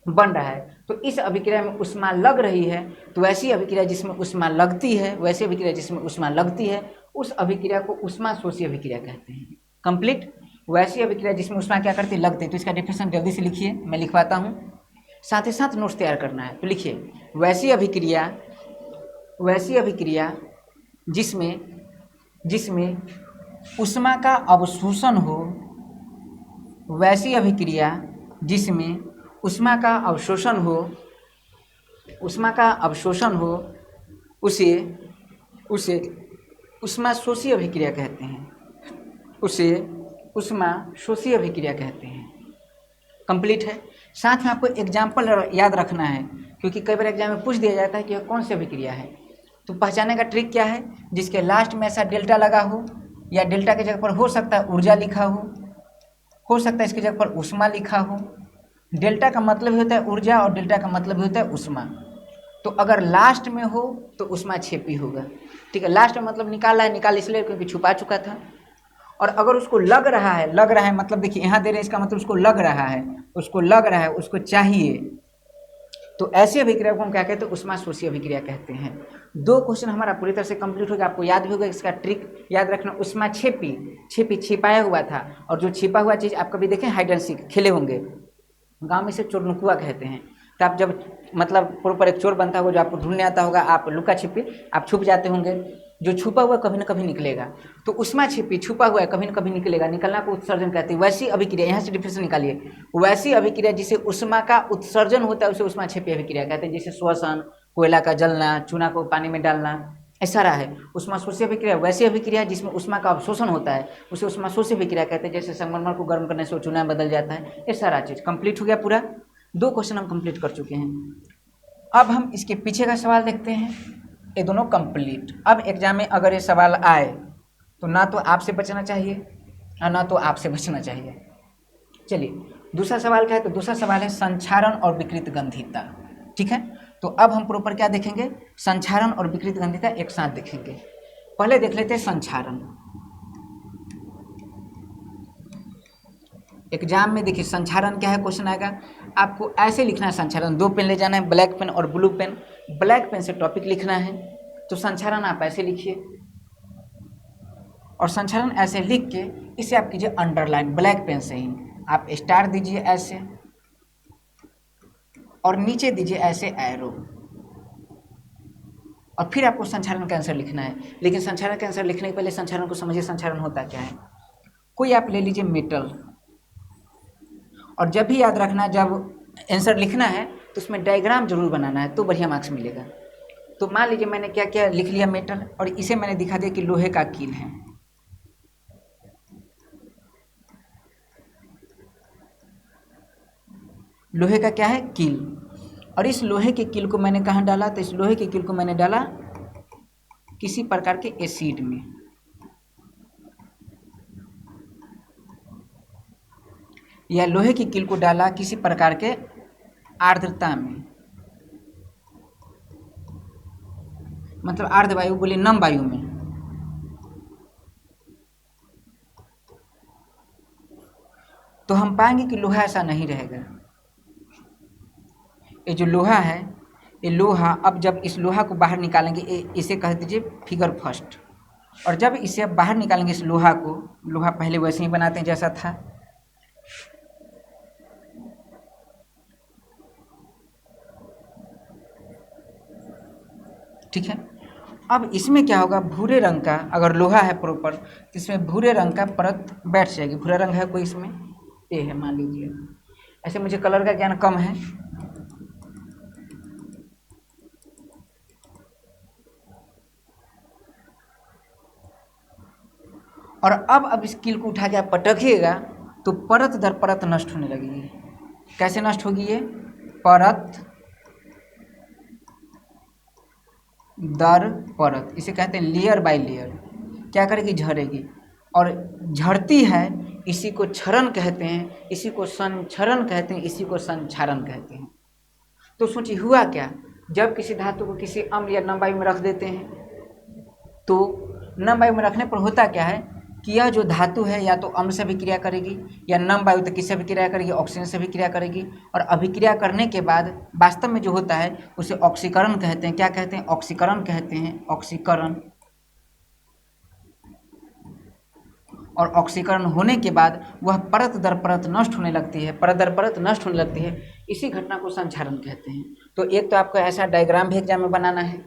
बन रहा है। तो इस अभिक्रिया में उष्मा लग रही है, तो वैसी अभिक्रिया जिसमें उष्मा लगती है, वैसी अभिक्रिया जिसमें उष्मा लगती है उस अभिक्रिया को उष्मा शोषी अभिक्रिया कहते हैं। कंप्लीट। वैसी अभिक्रिया जिसमें उष्मा क्या करती है, लगती है। तो इसका डेफिनेशन जल्दी से लिखिए, मैं लिखवाता हूँ, साथ ही साथ नोट्स तैयार करना है। तो लिखिए, वैसी अभिक्रिया जिसमें उष्मा का अवशोषण हो, वैसी अभिक्रिया जिसमें उष्मा का अवशोषण हो उसे उष्मा शोषी अभिक्रिया कहते हैं। कंप्लीट है। साथ में आपको एग्जाम्पल याद रखना है, क्योंकि कई बार एग्जाम में पूछ दिया जाता है कि यह कौन सी अभिक्रिया है। तो पहचानने का ट्रिक क्या है, जिसके लास्ट में ऐसा डेल्टा लगा हो, या डेल्टा की जगह पर हो सकता है ऊर्जा लिखा हो सकता है इसकी जगह पर उष्मा लिखा हो। डेल्टा का मतलब ही होता है ऊर्जा और डेल्टा का मतलब ही होता है उष्मा। तो अगर लास्ट में हो तो उष्मा क्षेपी होगा। ठीक है, लास्ट में मतलब निकाल इसलिए क्योंकि छुपा चुका था। और अगर उसको लग रहा है मतलब देखिए यहाँ दे रहे हैं, इसका मतलब उसको लग रहा है, उसको चाहिए, तो ऐसी अभिक्रिया को हम क्या कहते हैं, उष्मा शोषी अभिक्रिया कहते हैं। 2 क्वेश्चन हमारा पूरी तरह से कंप्लीट हो गया। आपको याद भी होगा, इसका ट्रिक याद रखना, उष्मा छेपी छिपाया हुआ था। और जो छिपा हुआ चीज़ आप कभी देखें, हाइड एंड सीक खेले होंगे, गाँव में इसे चोरनुकुआ कहते हैं। तो आप जब मतलब प्रॉपर एक चोर बनता होगा, जो आपको ढूंढने आता होगा, आप लुका छिपी आप छुप जाते होंगे, जो छुपा हुआ कभी ना कभी निकलेगा। तो उष्मा छिपी छुपा हुआ है, कभी ना कभी निकलेगा, निकलना को उत्सर्जन कहते हैं। वैसी अभिक्रिया, यहाँ से डिफिनेशन निकालिए, वैसी अभिक्रिया जिसे उष्मा का उत्सर्जन होता है उसे उष्मा छिपी अभिक्रिया कहते हैं। जैसे श्वसन, कोयला का जलना, चूना को पानी में डालना, ऐसा रहा है। उष्मा शोषी अभिक्रिया वैसी अभिक्रिया जिसमें उष्मा का अवशोषण होता है उसे उष्मा शोषी अभिक्रिया कहते हैं। जैसे संगमरमर को गर्म करने से वो चूना में बदल जाता है। ये सारा चीज़ कंप्लीट हो गया पूरा। 2 क्वेश्चन हम कंप्लीट कर चुके हैं। अब हम इसके पीछे का सवाल देखते हैं। ये दोनों कंप्लीट। अब एग्जाम में अगर ये सवाल आए तो ना तो आपसे बचना चाहिए और ना तो आपसे बचना चाहिए। चलिए, दूसरा सवाल क्या है, तो दूसरा सवाल है संक्षारण और विकृत गंधिता। ठीक है, तो अब हम प्रॉपर क्या देखेंगे, संक्षारण और विकृत गंधिता एक साथ देखेंगे। पहले देख लेते हैं संक्षारण। एग्जाम में देखिए संक्षारण क्या है, क्वेश्चन आएगा, आपको ऐसे लिखना है संक्षारण। 2 पेन ले जाना है, ब्लैक पेन और ब्लू पेन। ब्लैक पेन से टॉपिक लिखना है, तो संक्षारण आप ऐसे लिखिए, और संक्षारण ऐसे लिख के इसे आप कीजिए अंडरलाइन, ब्लैक पेन से ही आप स्टार दीजिए ऐसे, और नीचे दीजिए ऐसे एरो, और फिर आपको संक्षारण का आंसर लिखना है। लेकिन संक्षारण का आंसर लिखने के पहले संक्षारण को समझिए, संक्षारण होता क्या है। कोई आप ले लीजिए मेटल, और जब भी याद रखना, जब आंसर लिखना है तो उसमें डायग्राम जरूर बनाना है, तो बढ़िया मार्क्स मिलेगा। तो मान लीजिए मैंने क्या क्या लिख लिया, मेटल, और इसे मैंने दिखा दिया कि लोहे का कील है। लोहे का क्या है, कील। और इस लोहे के कील को मैंने कहाँ डाला, तो इस लोहे के कील को मैंने डाला किसी प्रकार के एसिड में, या लोहे की कील को डाला किसी प्रकार के आर्द्रता में, मतलब आर्द्र वायु बोले नम वायु में। तो हम पाएंगे कि लोहा ऐसा नहीं रहेगा। ये जो लोहा है, ये लोहा, अब जब इस लोहा को बाहर निकालेंगे, इसे कह दीजिए फिगर फर्स्ट। और जब इसे अब बाहर निकालेंगे इस लोहा को, लोहा पहले वैसे ही बनाते हैं जैसा था, ठीक है। अब इसमें क्या होगा, भूरे रंग का, अगर लोहा है प्रॉपर तो इसमें भूरे रंग का परत बैठ जाएगी। भूरा रंग है कोई इसमें, ये है मान लीजिए, ऐसे मुझे कलर का ज्ञान कम है। और अब इस कील को उठा के आप पटकिएगा तो परत दर परत नष्ट होने लगेगी। कैसे नष्ट होगी ये? परत दर परत, इसे कहते हैं लेयर बाय लेयर। क्या करेगी? झड़ेगी। और झड़ती है, इसी को क्षरण कहते हैं, इसी को संक्षरण कहते हैं, इसी को संक्षारण कहते हैं। तो सोचिए हुआ क्या, जब किसी धातु को किसी अम्ल या नम वायु में रख देते हैं तो नम वायु में रखने पर होता क्या है कि यह जो धातु है या तो अम्ल से अभिक्रिया करेगी या नम वायु तो किससे अभिक्रिया करेगी? ऑक्सीजन से अभिक्रिया करेगी। और अभिक्रिया करने के बाद वास्तव में जो होता है उसे ऑक्सीकरण कहते हैं। क्या कहते हैं? ऑक्सीकरण कहते हैं, ऑक्सीकरण। और ऑक्सीकरण होने के बाद वह परत दर परत नष्ट होने लगती है, परत दर परत नष्ट होने लगती है, इसी घटना को संक्षारण कहते हैं। तो एक तो आपको ऐसा डायग्राम भी एग्जाम में बनाना है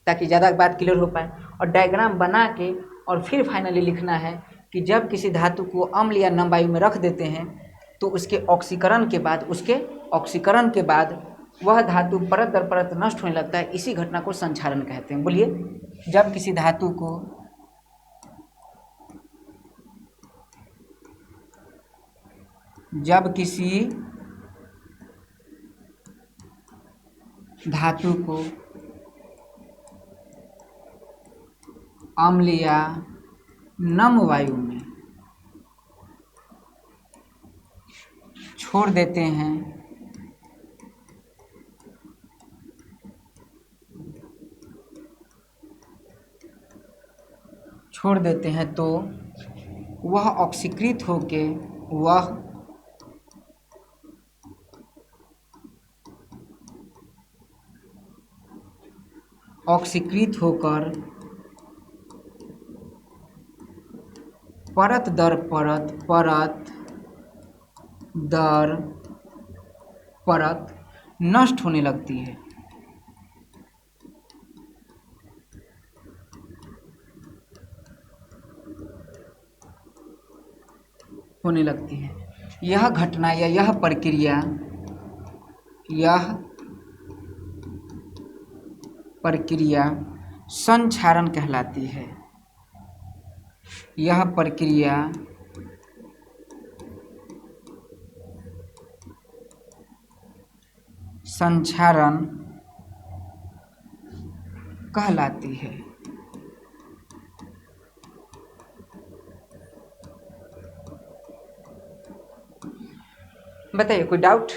ताकि ज़्यादा बात क्लियर हो पाए, और डायग्राम बना के और फिर फाइनली लिखना है कि जब किसी धातु को अम्ल या नम वायु में रख देते हैं तो उसके ऑक्सीकरण के बाद वह धातु परत दर परत नष्ट होने लगता है, इसी घटना को संक्षारण कहते हैं। बोलिए, जब किसी धातु को अम्ल या नम वायु में छोड़ देते हैं तो वह ऑक्सीकृत होकर परत दर परत नष्ट होने लगती है। यह घटना या यह प्रक्रिया संक्षारण कहलाती है। यह प्रक्रिया संक्षारण कहलाती है। बताइए, कोई डाउट?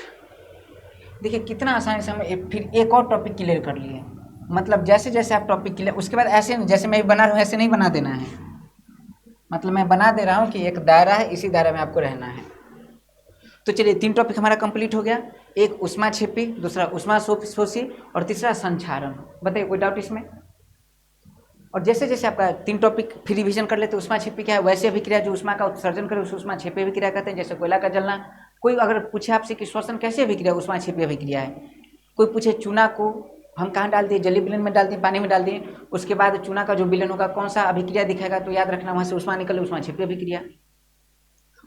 देखिए कितना आसानी से हम फिर एक और टॉपिक क्लियर कर लिए। मतलब जैसे जैसे आप टॉपिक क्लियर, उसके बाद ऐसे जैसे मैं बना रहा हूँ ऐसे नहीं बना देना है। मतलब मैं बना दे रहा हूँ कि एक दायरा है, इसी दायरे में आपको रहना है। तो चलिए 3 टॉपिक हमारा कंप्लीट हो गया। एक ऊष्माक्षेपी, दूसरा ऊष्माशोषी और तीसरा संक्षारण। बताइए कोई डाउट इसमें? और जैसे जैसे आपका 3 टॉपिक फिर रिवीजन कर लेते, ऊष्माक्षेपी क्या है, वैसे अभिक्रिया जो ऊष्मा का उत्सर्जन करे उस ऊष्माक्षेपी अभिक्रिया कहते हैं। जैसे कोयला का जलना, कोई अगर पूछे आपसे कि श्वसन कैसे अभिक्रिया, ऊष्माक्षेपी अभिक्रिया है। कोई पूछे चूना को हम कहाँ डाल दिए, जलीय विलयन में डाल दिए, पानी में डाल दिए, उसके बाद चूना का जो विलयन होगा कौन सा अभिक्रिया दिखाएगा, तो याद रखना वहाँ से ऊष्मा निकले, ऊष्माक्षेपी अभिक्रिया।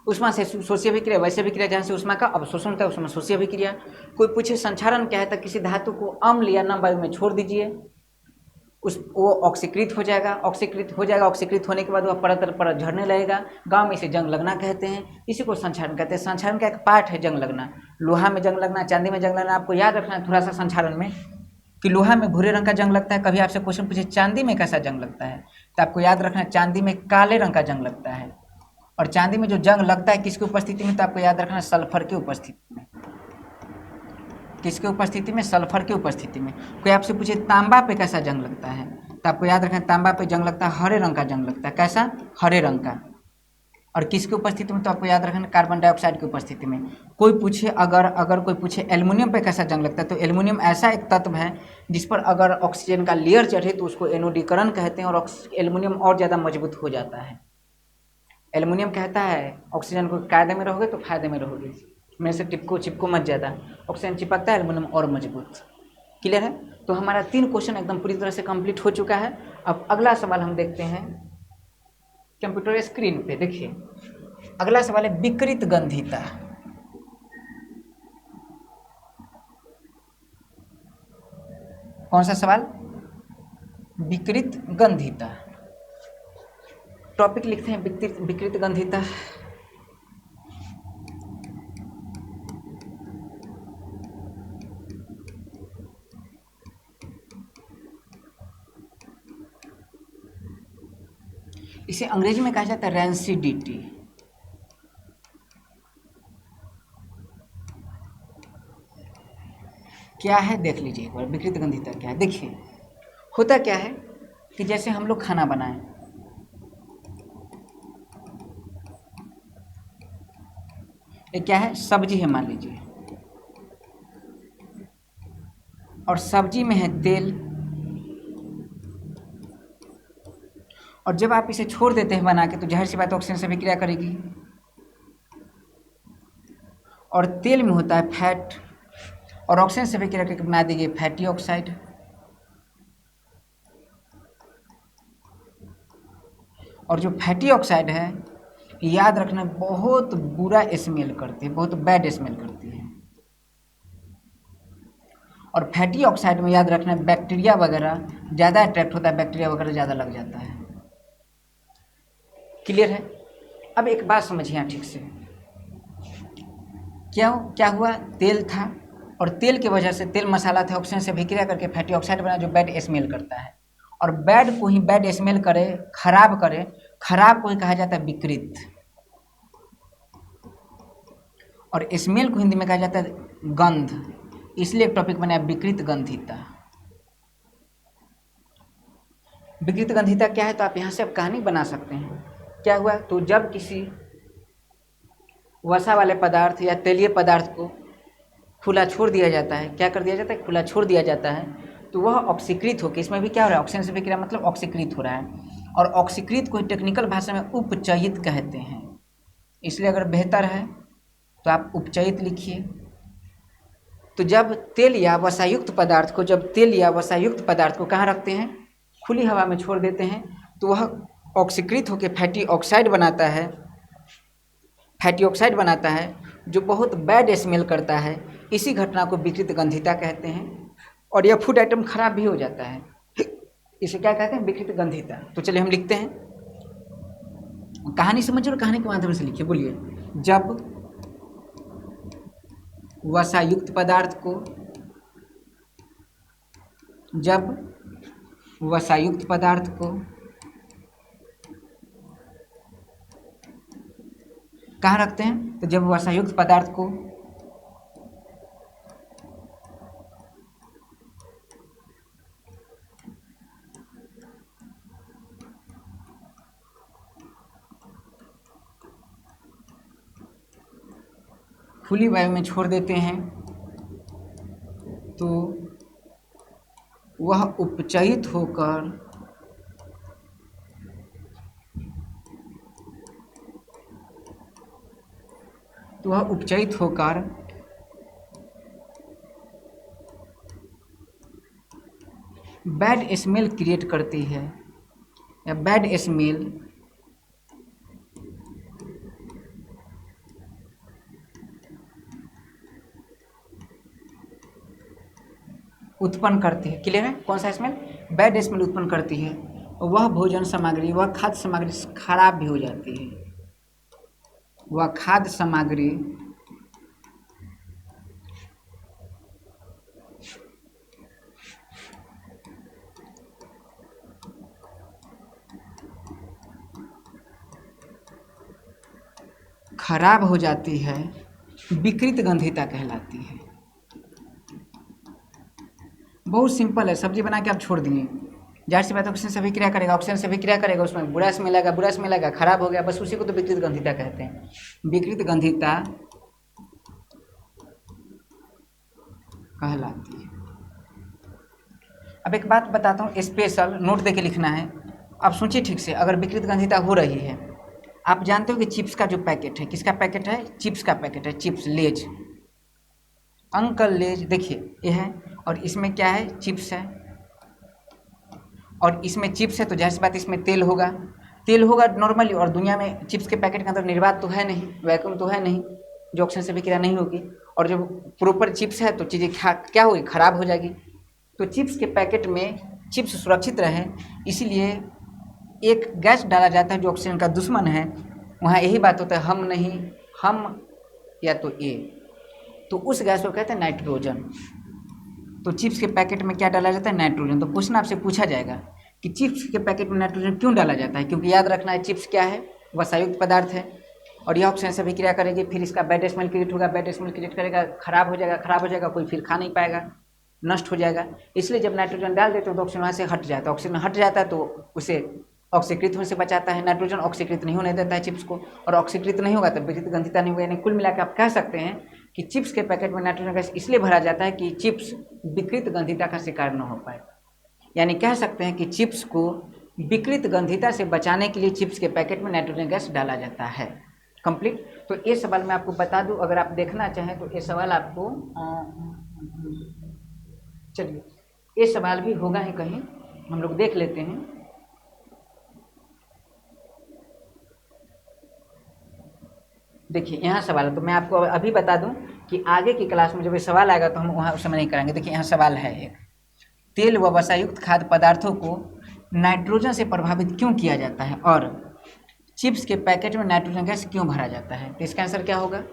ऊष्मा से शोषी अभिक्रिया, वैसे अभिक्रिया जहाँ से ऊष्मा का अवशोषण होता है उसमें शोषी अभिक्रिया। कोई पूछे संक्षारण क्या है, तो किसी धातु को अम्ल या नम वायु में छोड़ दीजिए, वो ऑक्सीकृत हो जाएगा। ऑक्सीकृत होने के बाद वह परत दर परत झड़ने लगेगा। गांव में इसे जंग लगना कहते हैं, इसी को संक्षारण कहते हैं। संक्षारण का एक पार्ट है जंग लगना। लोहा में जंग लगना, चांदी में जंग लगना, आपको याद रखना है थोड़ा सा संक्षारण में कि लोहा में भूरे रंग का जंग लगता है। कभी आपसे क्वेश्चन पूछे चांदी में कैसा जंग लगता है, तो आपको याद रखना है चांदी में काले रंग का जंग लगता है। और चांदी में जो जंग लगता है किसकी उपस्थिति में, तो आपको याद रखना सल्फर की उपस्थिति में। किसके उपस्थिति में? सल्फर की उपस्थिति में। कोई आपसे पूछे तांबा पे कैसा जंग लगता है, तो आपको याद रखना तांबा पे जंग लगता है हरे रंग का जंग लगता है। कैसा? हरे रंग का। और किसकी उपस्थिति में, तो आपको याद रखना कार्बन डाइऑक्साइड की उपस्थिति में। कोई पूछे अगर कोई पूछे एल्युमिनियम पे कैसा जंग लगता है, तो एल्युमिनियम ऐसा एक तत्व है जिस पर अगर ऑक्सीजन का लेयर चढ़े तो उसको एनोडीकरण कहते हैं, और एल्युमिनियम और ज़्यादा मजबूत हो जाता है। एल्युमिनियम कहता है ऑक्सीजन को कायदे में रहोगे तो फायदे में रहोगे, मेरे से चिपको मत ज़्यादा। ऑक्सीजन चिपकता है, एल्युमिनियम और मजबूत। क्लियर है? तो हमारा 3 क्वेश्चन एकदम पूरी तरह से कंप्लीट हो चुका है। अब अगला सवाल हम देखते हैं कंप्यूटर स्क्रीन पे। देखिए अगला सवाल है विकृत गंधिता। कौन सा सवाल? विकृत गंधिता। टॉपिक लिखते हैं विकृत गंधिता। इसे अंग्रेजी में कहा जाता है रैंसिडिटी। क्या है देख लीजिए एक बार, विकृत गंधिता क्या है। देखिए होता क्या है कि जैसे हम लोग खाना बनाएं, ये क्या है? सब्जी है मान लीजिए, और सब्जी में है तेल, और जब आप इसे छोड़ देते हैं बना के तो जाहिर सी बात ऑक्सीजन से विक्रिया करेगी, और तेल में होता है फैट, और ऑक्सीजन से विक्रिया करके बना देगी फैटी ऑक्साइड। और जो फैटी ऑक्साइड है याद रखना बहुत बुरा स्मेल करती है, बहुत बैड स्मेल करती है। और फैटी ऑक्साइड में याद रखना बैक्टीरिया वगैरह ज़्यादा अट्रैक्ट होता है, बैक्टीरिया वगैरह ज़्यादा लग जाता है। क्लियर है? अब एक बात समझिए यहाँ ठीक से, क्या हुआ? तेल था, और तेल की वजह से, तेल मसाला था, ऑक्सीजन से विक्रिया करके फैटी ऑक्साइड बना जो बैड स्मेल करता है। और बैड को ही बैड स्मेल करे, खराब करे, खराब को ही कहा जाता है विकृत, और स्मेल को हिंदी में कहा जाता है गंध। इसलिए एक टॉपिक बनाया विकृत गंधिता। विकृत गंधिता क्या है? तो आप यहाँ से अब कहानी बना सकते हैं। क्या हुआ? तो जब किसी वसा वाले पदार्थ या तेलीय पदार्थ को खुला छोड़ दिया जाता है, क्या कर दिया जाता है? खुला छोड़ दिया जाता है, तो वह ऑक्सीकृत होकर, इसमें भी क्या हो रहा है? ऑक्सीजन से विक्रिया मतलब ऑक्सीकृत हो रहा है, और ऑक्सीकृत को टेक्निकल भाषा में उपचयित कहते हैं। इसलिए अगर बेहतर है तो आप उपचयित लिखिए। तो जब तेल या वसायुक्त पदार्थ को कहाँ रखते हैं? खुली हवा में छोड़ देते हैं, तो वह ऑक्सीकृत होकर फैटी ऑक्साइड बनाता है जो बहुत बैड स्मेल करता है। इसी घटना को विकृत गंधिता कहते हैं, और यह फूड आइटम खराब भी हो जाता है। इसे क्या कहते हैं? विकृत गंधिता। तो चलिए हम लिखते हैं, कहानी समझिए और कहानी के माध्यम से लिखिए। बोलिए, जब वसायुक्त पदार्थ को कहाँ रखते हैं? तो जब वसायुक्त पदार्थ को खुली वायु में छोड़ देते हैं तो वह उपचयित होकर बैड स्मेल क्रिएट करती है, या बैड स्मेल उत्पन्न करती है। क्लियर है? कौन सा स्मेल? बैड स्मेल उत्पन्न करती है। वह भोजन सामग्री, वह खाद्य सामग्री खराब भी हो जाती है, वह खाद्य सामग्री खराब हो जाती है, विकृत गंधिता कहलाती है। बहुत सिंपल है, सब्जी बना के आप छोड़ दिए, जाहिर सी बात ऑक्सीजन से विक्रिया करेगा, उसमें बुरा स्मेल आएगा, खराब हो गया, बस उसी को तो विकृत गंधिता कहते हैं। विकृत गंधिता कहलाती है। अब एक बात बताता हूँ, स्पेशल नोट देके लिखना है। अब सोचिए ठीक से, अगर विकृत गंधिता हो रही है, आप जानते हो कि चिप्स का जो पैकेट है, किसका पैकेट है? चिप्स का पैकेट है, चिप्स, लेज, अंकल लेज, देखिए ये है, और इसमें क्या है? चिप्स है, और इसमें चिप्स है तो जाहिर सी बात इसमें तेल होगा नॉर्मली। और दुनिया में चिप्स के पैकेट के अंदर निर्वात तो है नहीं, वैक्यूम तो है नहीं, जो ऑक्सीजन से विक्रिया नहीं होगी। और जब प्रॉपर चिप्स है तो चीज़ें क्या होगी? खराब हो जाएगी। तो चिप्स के पैकेट में चिप्स सुरक्षित रहे इसीलिए एक गैस डाला जाता है जो ऑक्सीजन का दुश्मन है। वहाँ यही बात होता है हम नहीं, हम या तो ए, तो उस गैस को कहते हैं नाइट्रोजन। तो चिप्स के पैकेट में क्या डाला जाता है? नाइट्रोजन। तो क्वेश्चन आपसे पूछा जाएगा कि चिप्स के पैकेट में नाइट्रोजन क्यों डाला जाता है? क्योंकि याद रखना है चिप्स क्या है? वसायुक्त पदार्थ है और यह ऑक्सीजन से अभिक्रिया करेगी, फिर इसका बैड स्मेल क्रिएट होगा, बैड स्मेल क्रिएट करेगा, खराब हो जाएगा, कोई फिर खा नहीं पाएगा, नष्ट हो जाएगा। इसलिए जब नाइट्रोजन डाल देते हो तो ऑक्सीजन वहाँ से हट जाता है, ऑक्सीजन हट जाता है तो उसे ऑक्सीकृत होने से बचाता है। नाइट्रोजन ऑक्सीकृत नहीं होने देता है चिप्स को, और ऑक्सीकृत नहीं होगा तो विकृत गंधिता नहीं होगा। यानी कुल मिलाकर आप कह सकते हैं कि चिप्स के पैकेट में नाइट्रोजन गैस इसलिए भरा जाता है कि चिप्स विकृत गंधिता का शिकार न हो पाए। यानी कह सकते हैं कि चिप्स को विकृत गंधिता से बचाने के लिए चिप्स के पैकेट में नाइट्रोजन गैस डाला जाता है। कंप्लीट। तो ये सवाल मैं आपको बता दूं, अगर आप देखना चाहें तो ये सवाल आपको चलिए ये सवाल भी होगा ही कहीं, हम लोग देख लेते हैं। देखिए यहाँ सवाल है, तो मैं आपको अभी बता दूं कि आगे की क्लास में जब ये सवाल आएगा तो हम वहाँ उस समय नहीं कराएंगे। देखिए यहाँ सवाल है एक, तेल व वसायुक्त खाद्य पदार्थों को नाइट्रोजन से प्रभावित क्यों किया जाता है और चिप्स के पैकेट में नाइट्रोजन गैस क्यों भरा जाता है? तो इसका आंसर क्या होगा?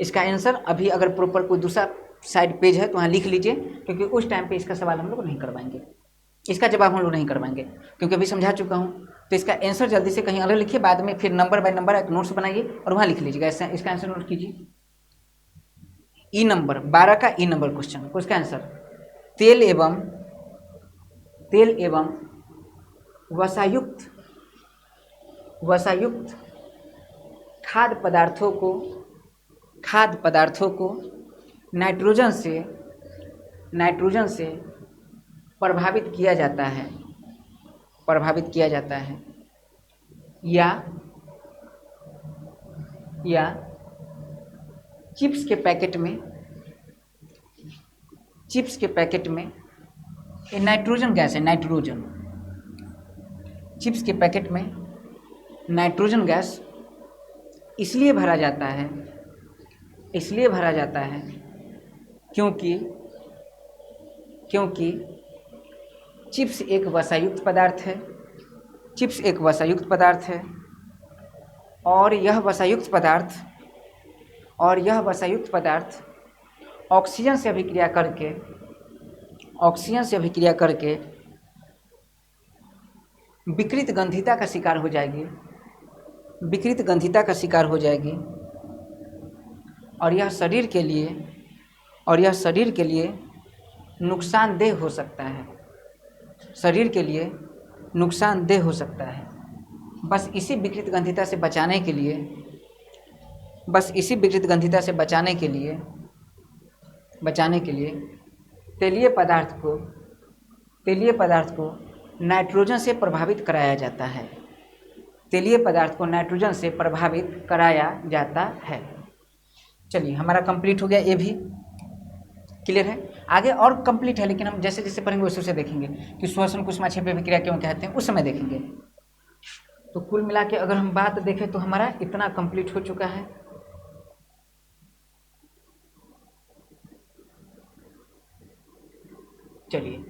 इसका आंसर अभी अगर प्रॉपर कोई दूसरा साइड पेज है तो वहाँ लिख लीजिए, क्योंकि उस टाइम पे इसका सवाल हम लोग नहीं करवाएंगे, इसका जवाब हम लोग नहीं करवाएंगे, क्योंकि अभी समझा चुका हूँ। तो इसका आंसर जल्दी से कहीं अलग लिखिए, बाद में फिर नंबर बाय नंबर एक नोट्स बनाइए और वहाँ लिख लीजिएगा। इसका आंसर नोट कीजिए। ई नंबर 12 का ई नंबर क्वेश्चन को इसका आंसर तेल एवं वसायुक्त खाद्य पदार्थों को नाइट्रोजन से प्रभावित किया जाता है या चिप्स के पैकेट में ये नाइट्रोजन गैस है, नाइट्रोजन चिप्स के पैकेट में नाइट्रोजन गैस इसलिए भरा जाता है क्योंकि चिप्स एक वसायुक्त पदार्थ है और यह वसायुक्त पदार्थ ऑक्सीजन से अभिक्रिया करके विकृत गंधिता का शिकार हो जाएगी और यह शरीर के लिए नुकसानदेह हो सकता है। बस इसी विकृत गंधिता से बचाने के लिए तेलीय पदार्थ को नाइट्रोजन से प्रभावित कराया जाता है। चलिए हमारा कंप्लीट हो गया, ये भी क्लियर है। आगे और कंप्लीट है, लेकिन हम जैसे जैसे पढ़ेंगे वैसे वैसे देखेंगे कि श्वसन कुसुमाक्षेपी अभिक्रिया क्यों कहते हैं, उस समय देखेंगे। तो कुल मिला के अगर हम बात देखें तो हमारा इतना कंप्लीट हो चुका है। चलिए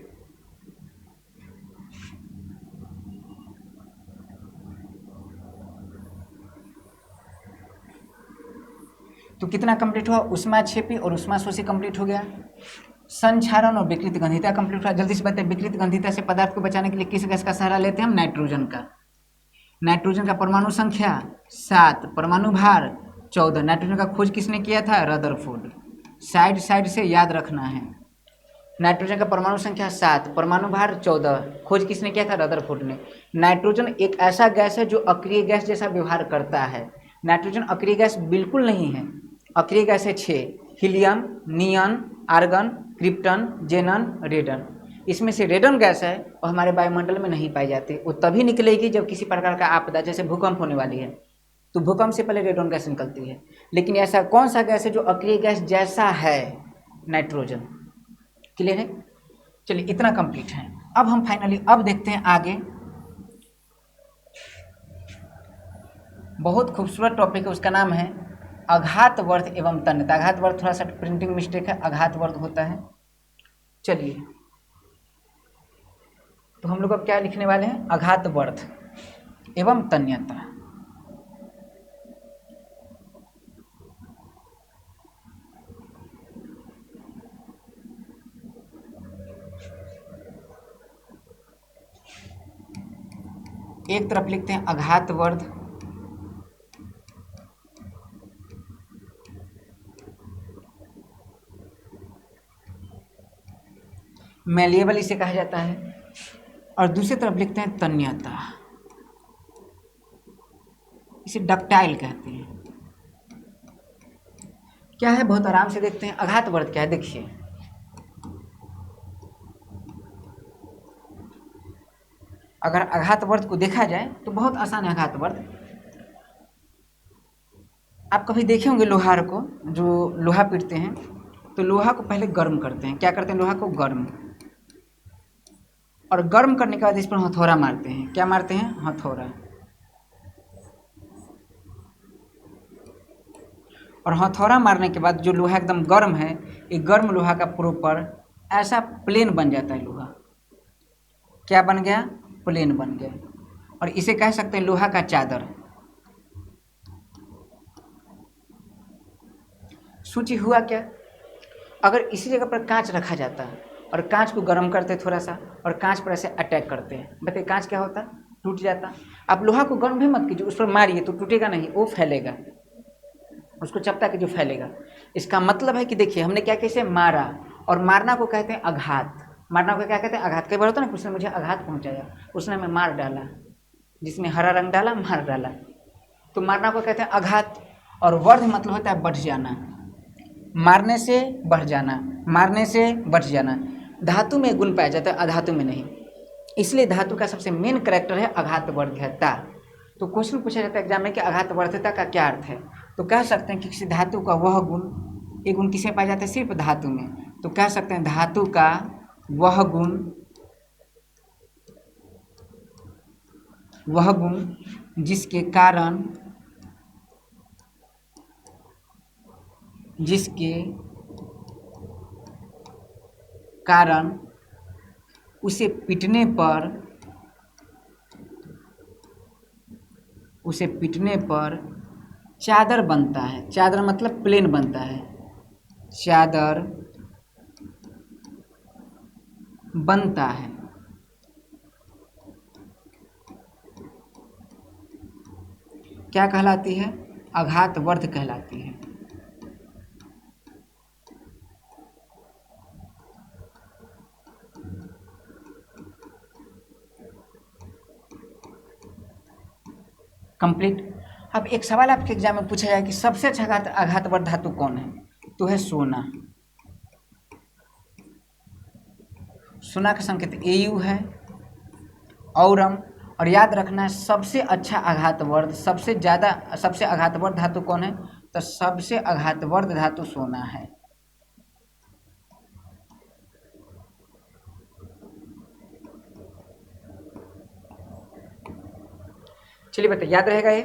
तो कितना कंप्लीट हुआ? ऊष्माक्षेपी और ऊष्माशोषी कंप्लीट हो गया, संक्षारण और विकृत गंधिता कंप्लीट हुआ। जल्दी से बताइए, विकृत गंधिता से पदार्थ को बचाने के लिए किस गैस का सहारा लेते हैं हम? नाइट्रोजन का परमाणु संख्या 7, परमाणु भार 14। नाइट्रोजन का खोज किसने किया था? रदरफोर्ड। साइड से याद रखना है। नाइट्रोजन का परमाणु संख्या 7, परमाणु भार 14, खोज किसने किया था? रदरफोर्ड ने। नाइट्रोजन एक ऐसा गैस है जो अक्रिय गैस जैसा व्यवहार करता है। नाइट्रोजन अक्रिय गैस बिल्कुल नहीं है। अक्रिय गैस है 6, हीलियम, नियन, आर्गन, क्रिप्टन, जेनन, रेडन। इसमें से रेडन गैस है और हमारे वायुमंडल में नहीं पाई जाती। वो तभी निकलेगी जब किसी प्रकार का आपदा जैसे भूकंप होने वाली है, तो भूकंप से पहले रेडन गैस निकलती है। लेकिन ऐसा कौन सा गैस है जो अक्रिय गैस जैसा है? नाइट्रोजन। क्लियर है? चलिए इतना कंप्लीट है। अब हम फाइनली अब देखते हैं आगे, बहुत खूबसूरत टॉपिक है, उसका नाम है आघातवर्त एवं तन्यता। आघातवर्त थोड़ा सा प्रिंटिंग मिस्टेक है, आघातवर्त होता है। चलिए तो हम लोग अब क्या लिखने वाले हैं, अघातवर्ध एवं तन्यता। एक तरफ लिखते हैं अघातवर्ध मैलिएबल इसे कहा जाता है, और दूसरी तरफ लिखते हैं तन्यता, इसे डक्टाइल कहते हैं। क्या है, बहुत आराम से देखते हैं। अघातवर्ध क्या है, देखिए अगर अघातवर्ध को देखा जाए तो बहुत आसान है अघातवर्ध। आप कभी देखे होंगे लोहार को, जो लोहा पीटते हैं तो लोहा को पहले गर्म करते हैं। क्या करते हैं, लोहा को गर्म, और गर्म करने के बाद इस पर हथौड़ा मारते हैं। क्या मारते हैं, हथौड़ा। और हथौड़ा मारने के बाद जो लोहा एकदम गर्म है, ये गर्म लोहा का प्रॉपर ऐसा प्लेन बन जाता है लोहा। क्या बन गया, प्लेन बन गया, और इसे कह सकते हैं लोहा का चादर। सोचिए हुआ क्या, अगर इसी जगह पर कांच रखा जाता है और कांच को गर्म करते थोड़ा सा, और कांच पर ऐसे अटैक करते हैं, बताइए कांच क्या होता, टूट जाता। आप लोहा को गर्म भी मत कीजिए, उस पर मारिए तो टूटेगा नहीं, वो फैलेगा, उसको चपटा के जो फैलेगा। इसका मतलब है कि देखिए हमने क्या कैसे मारा, और मारना को कहते हैं आघात। मारना को क्या कहते हैं, आघात। कई बार होता है ना, उसने मुझे आघात पहुंचाया, उसने हमें मार डाला, जिसमें हरा रंग डाला मार डाला, तो मारना को कहते हैं आघात। और वर्ध मतलब होता है बढ़ जाना, मारने से बढ़ जाना, मारने से बढ़ जाना। धातु में गुण पाया जाता है, अधातु में नहीं, इसलिए धातु का सबसे मेन कैरेक्टर है अघातवर्ध्यता। तो क्वेश्चन पूछा जाता है एग्जाम में कि अघातवर्ध्यता का क्या अर्थ है, तो कह सकते हैं कि किसी धातु का वह गुण, ये गुण किसमें पाया जाता है, सिर्फ धातु में, तो कह सकते हैं धातु का वह गुण जिसके कारण उसे पीटने पर चादर बनता है। चादर मतलब प्लेन बनता है, चादर बनता है। क्या कहलाती है, अघातवर्ध कहलाती है। कंप्लीट। अब एक सवाल आपके एग्जाम में पूछा जाए कि सबसे अच्छा आघातवर्ध धातु कौन है, तो है सोना। सोना का संकेत Au है, औरम। और याद रखना सबसे अच्छा आघातवर्ध, सबसे आघातवर्ध धातु कौन है, तो सबसे आघातवर्ध धातु सोना है। चलिए बताइए, याद रहेगा ये,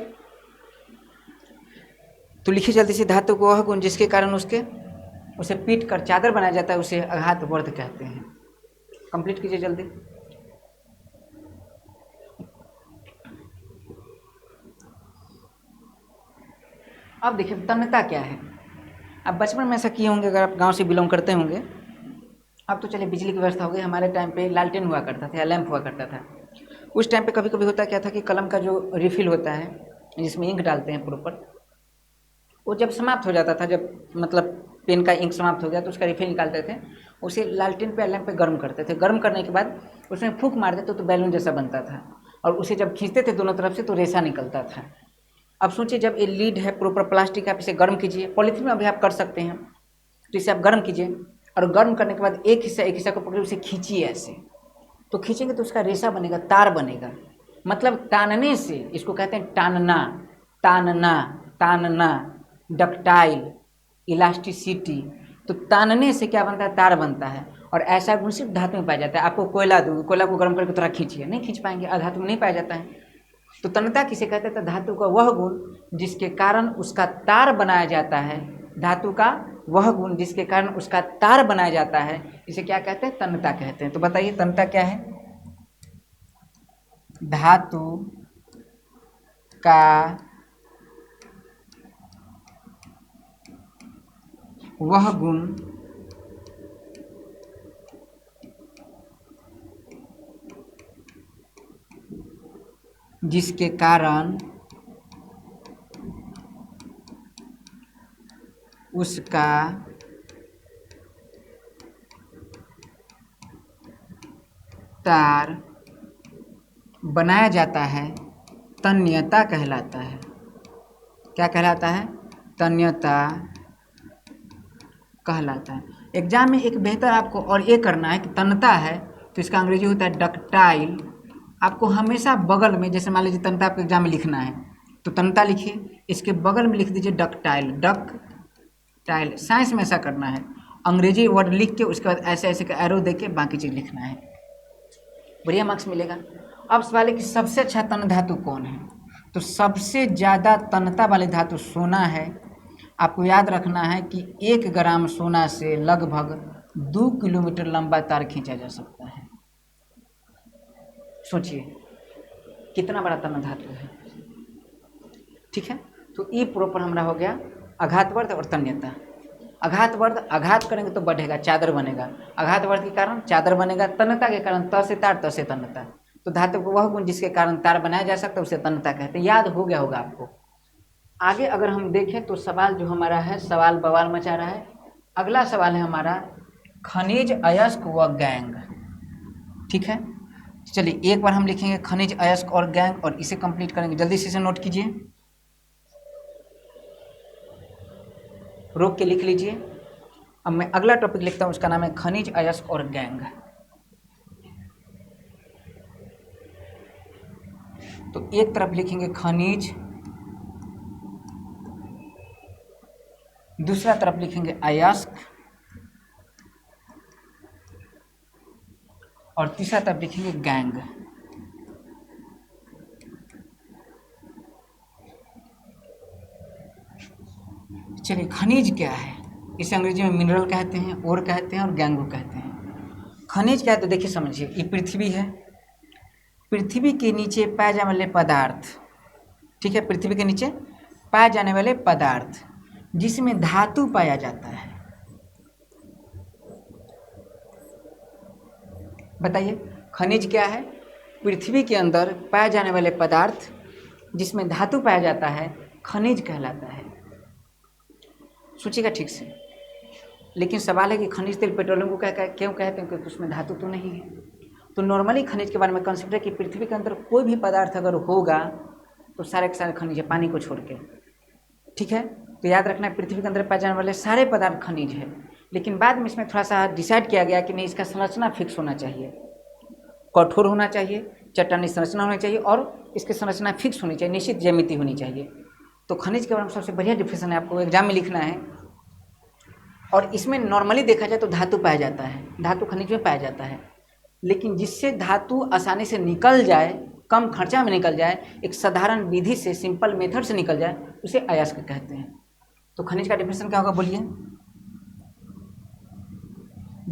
तो लिखिए जल्दी से। धातु को वह गुण जिसके कारण उसे पीट कर चादर बनाया जाता है, उसे अघातवर्ध कहते हैं। कंप्लीट कीजिए जल्दी। अब देखिए तन्यता क्या है। अब बचपन में ऐसा किए होंगे, अगर आप गांव से बिलोंग करते होंगे। अब तो चलिए बिजली की व्यवस्था हो गई, हमारे टाइम पे लालटेन हुआ करता था या लैंप हुआ करता था। उस टाइम पे कभी कभी होता क्या था कि कलम का जो रिफिल होता है, जिसमें इंक डालते हैं प्रॉपर, वो जब समाप्त हो जाता था, जब मतलब पेन का इंक समाप्त हो गया तो उसका रिफिल निकालते थे, उसे लालटेन पे लैंप पे गर्म करते थे। गर्म करने के बाद उसमें फूंक मार देते तो बैलून जैसा बनता था, और उसे जब खींचते थे दोनों तरफ से तो रेशा निकलता था। अब सोचिए जब ये लीड है प्रॉपर प्लास्टिक, आप इसे गर्म कीजिए, पॉलीथीन में भी आप कर सकते हैं, तो इसे आप गर्म कीजिए, और गर्म करने के बाद एक हिस्सा को पकड़िए, उसे खींचिए ऐसे, तो खींचेंगे तो उसका रेशा बनेगा, तार बनेगा। मतलब तानने से, इसको कहते हैं टानना, तानना, तानना, डक्टाइल, इलास्टिसिटी। तो तानने से क्या बनता है, तार बनता है। और ऐसा गुण सिर्फ धातु में पाया जाता है। आपको कोयला दूंगी, कोयला को गर्म करके थोड़ा खींचिए, नहीं खींच पाएंगे, अधातु में नहीं पाया जाता है। तो तन्यता किसे कहते हैं, धातु का वह गुण जिसके कारण उसका तार बनाया जाता है। धातु का वह गुण जिसके कारण उसका तार बनाया जाता है, इसे क्या कहते हैं, तन्यता कहते हैं। तो बताइए तन्यता क्या है। धातु का वह गुण जिसके कारण उसका तार बनाया जाता है, तन्यता कहलाता है। क्या कहलाता है? तन्यता कहलाता है। एग्जाम में एक बेहतर आपको और ये करना है कि तन्यता है तो इसका अंग्रेजी होता है डक्टाइल। आपको हमेशा बगल में, जैसे मान लीजिए तन्यता आपको एग्जाम में लिखना है तो तन्यता लिखिए, इसके बगल में लिख दीजिए डक्टाइल। डक्टाइल साइंस में ऐसा करना है, अंग्रेजी वर्ड लिख के उसके बाद ऐसे ऐसे का एरो दे के बाकी चीज़ लिखना है, बढ़िया मार्क्स मिलेगा। अब सवाल है कि सबसे अच्छा तन्य धातु कौन है? तो सबसे ज़्यादा तन्यता वाली धातु सोना है। आपको याद रखना है कि 1 ग्राम सोना से लगभग 2 किलोमीटर लंबा तार खींचा जा सकता है। सोचिए कितना बड़ा तन्य धातु है। ठीक है, तो ये प्रॉपर हमारा हो गया आघातवर्ध और तन्यता। आघातवर्ध, आघात करेंगे तो बढ़ेगा, चादर बनेगा। आघातवर्ध के कारण चादर बनेगा, तन्यता के कारण त से तार, त से तन्यता। तो धातु को वह गुण जिसके कारण तार बनाया जा सकता है उसे तन्यता कहते हैं। याद हो गया होगा आपको। आगे अगर हम देखें तो सवाल जो हमारा है, सवाल बवाल मचा रहा है। अगला सवाल है हमारा खनिज, अयस्क व गैंग। ठीक है, चलिए एक बार हम लिखेंगे खनिज, अयस्क और गैंग और इसे कंप्लीट करेंगे। जल्दी से इसे नोट कीजिए, रोक के लिख लीजिए। अब मैं अगला टॉपिक लिखता हूँ, उसका नाम है खनिज, अयस्क और गैंग। तो एक तरफ लिखेंगे खनिज, दूसरा तरफ लिखेंगे अयस्क और तीसरा तरफ लिखेंगे गैंग। चलिए खनिज क्या है? इसे अंग्रेजी में मिनरल कहते हैं, ओर कहते हैं और गैंगो कहते हैं। खनिज क्या है तो देखिए समझिए, ये पृथ्वी है, पृथ्वी के नीचे पाए जाने वाले पदार्थ। ठीक है, पृथ्वी के नीचे पाए जाने वाले पदार्थ जिसमें धातु पाया जाता है। बताइए खनिज क्या है? पृथ्वी के अंदर पाए जाने वाले पदार्थ जिसमें धातु पाया जाता है, खनिज कहलाता है। सोचिएगा ठीक से। लेकिन सवाल है कि खनिज तेल पेट्रोलियम को क्यों कहते हैं? क्योंकि उसमें धातु तो नहीं है। तो नॉर्मली खनिज के बारे में कंसिडर कि पृथ्वी के अंदर कोई भी पदार्थ अगर होगा तो सारे के सारे खनिज है, पानी को छोड़ के। ठीक है, तो याद रखना है पृथ्वी के अंदर पाए जाने वाले सारे पदार्थ खनिज है। लेकिन बाद में इसमें थोड़ा सा डिसाइड किया गया कि नहीं, इसका संरचना फिक्स होना चाहिए, कठोर होना चाहिए, चट्टानी संरचना होनी चाहिए और इसकी संरचना फिक्स होनी चाहिए, निश्चित ज्यामिति होनी चाहिए। तो खनिज के बारे में सबसे बढ़िया डिफिनेशन है, आपको एग्जाम में लिखना है। और इसमें नॉर्मली देखा जाए तो धातु पाया जाता है, धातु खनिज में पाया जाता है। लेकिन जिससे धातु आसानी से निकल जाए, कम खर्चा में निकल जाए, एक साधारण विधि से, सिंपल मेथड से निकल जाए, उसे अयस्क कहते हैं। तो खनिज का डिफिनेशन क्या होगा बोलिए?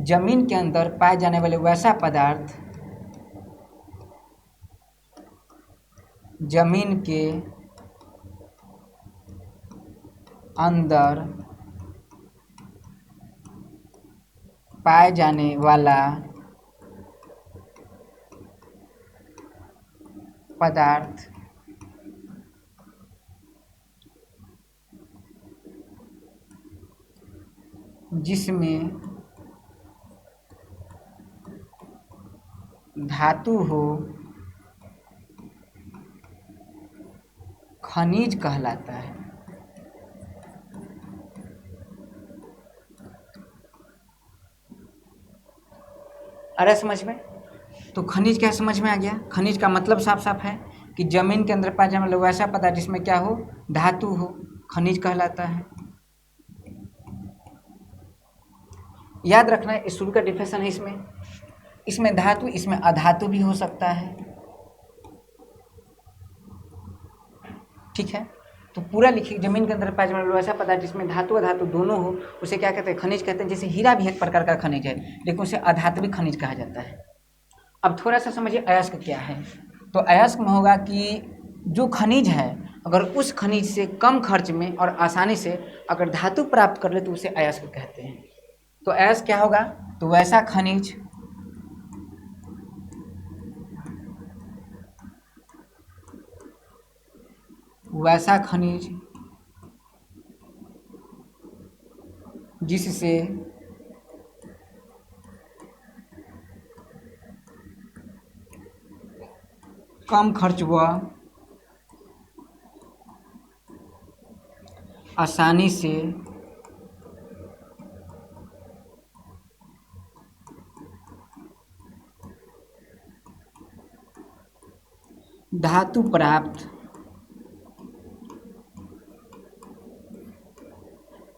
जमीन के अंदर पाए जाने वाले वैसा पदार्थ, जमीन के अंदर पाए जाने वाला पदार्थ जिसमें धातु हो, खनिज कहलाता है। अरे समझ में? तो खनिज क्या समझ में आ गया? खनिज का मतलब साफ साफ है कि जमीन के अंदर पाए जाने वाला वैसा पदार्थ जिसमें क्या हो, धातु हो, खनिज कहलाता है। याद रखना है, शुरू का डिफिनेशन है इसमें धातु, इसमें अधातु भी हो सकता है। ठीक है, तो पूरा लिखिए, जमीन के अंदर पाए जाने वाला वैसा पदार्थ जिसमें धातु अधातु दोनों हो, उसे क्या कहते हैं? खनिज कहते हैं। जैसे हीरा भी एक प्रकार का खनिज है, लेकिन उसे अधात्विक खनिज कहा जाता है। अब थोड़ा सा समझिए अयस्क क्या है। तो अयस्क में होगा कि जो खनिज है अगर उस खनिज से कम खर्च में और आसानी से अगर धातु प्राप्त कर ले तो उसे अयस्क कहते हैं। तो अयस्क क्या होगा? तो वैसा खनिज जिससे कम खर्च व आसानी से धातु प्राप्त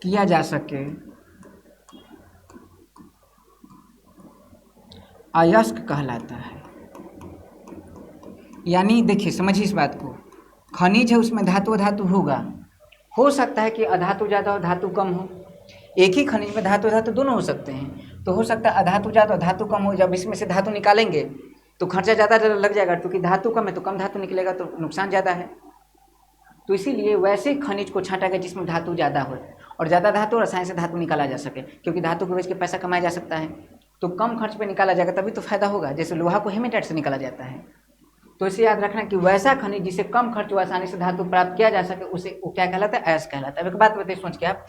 किया जा सके अयस्क कहलाता है। यानी देखिए, समझिए इस बात को, खनिज है उसमें धातु अधातु होगा, हो सकता है कि अधातु ज़्यादा और धातु कम हो। एक ही खनिज में धातु धातु दोनों हो सकते हैं, तो हो सकता है अधातु ज़्यादा और धातु कम हो। जब इसमें से धातु निकालेंगे तो खर्चा ज़्यादा लग जाएगा, क्योंकि धातु कम है तो कम धातु निकलेगा तो नुकसान ज़्यादा है। तो इसीलिए वैसे खनिज को छांटा गया जिसमें धातु ज़्यादा हो और ज़्यादा धातु और आसानी से धातु निकाला जा सके, क्योंकि धातु को बेच के पैसा कमाया जा सकता है। तो कम खर्च पे निकाला जाएगा तभी तो फायदा होगा। जैसे लोहा को हेमेटाइट से निकाला जाता है। तो इसे याद रखना कि वैसा खनिज जिसे कम खर्च व आसानी से धातु प्राप्त किया जा सके उसे वो क्या कहलाता है? अयस्क कहलाता है। अब एक बात बताइए, सोच के आप,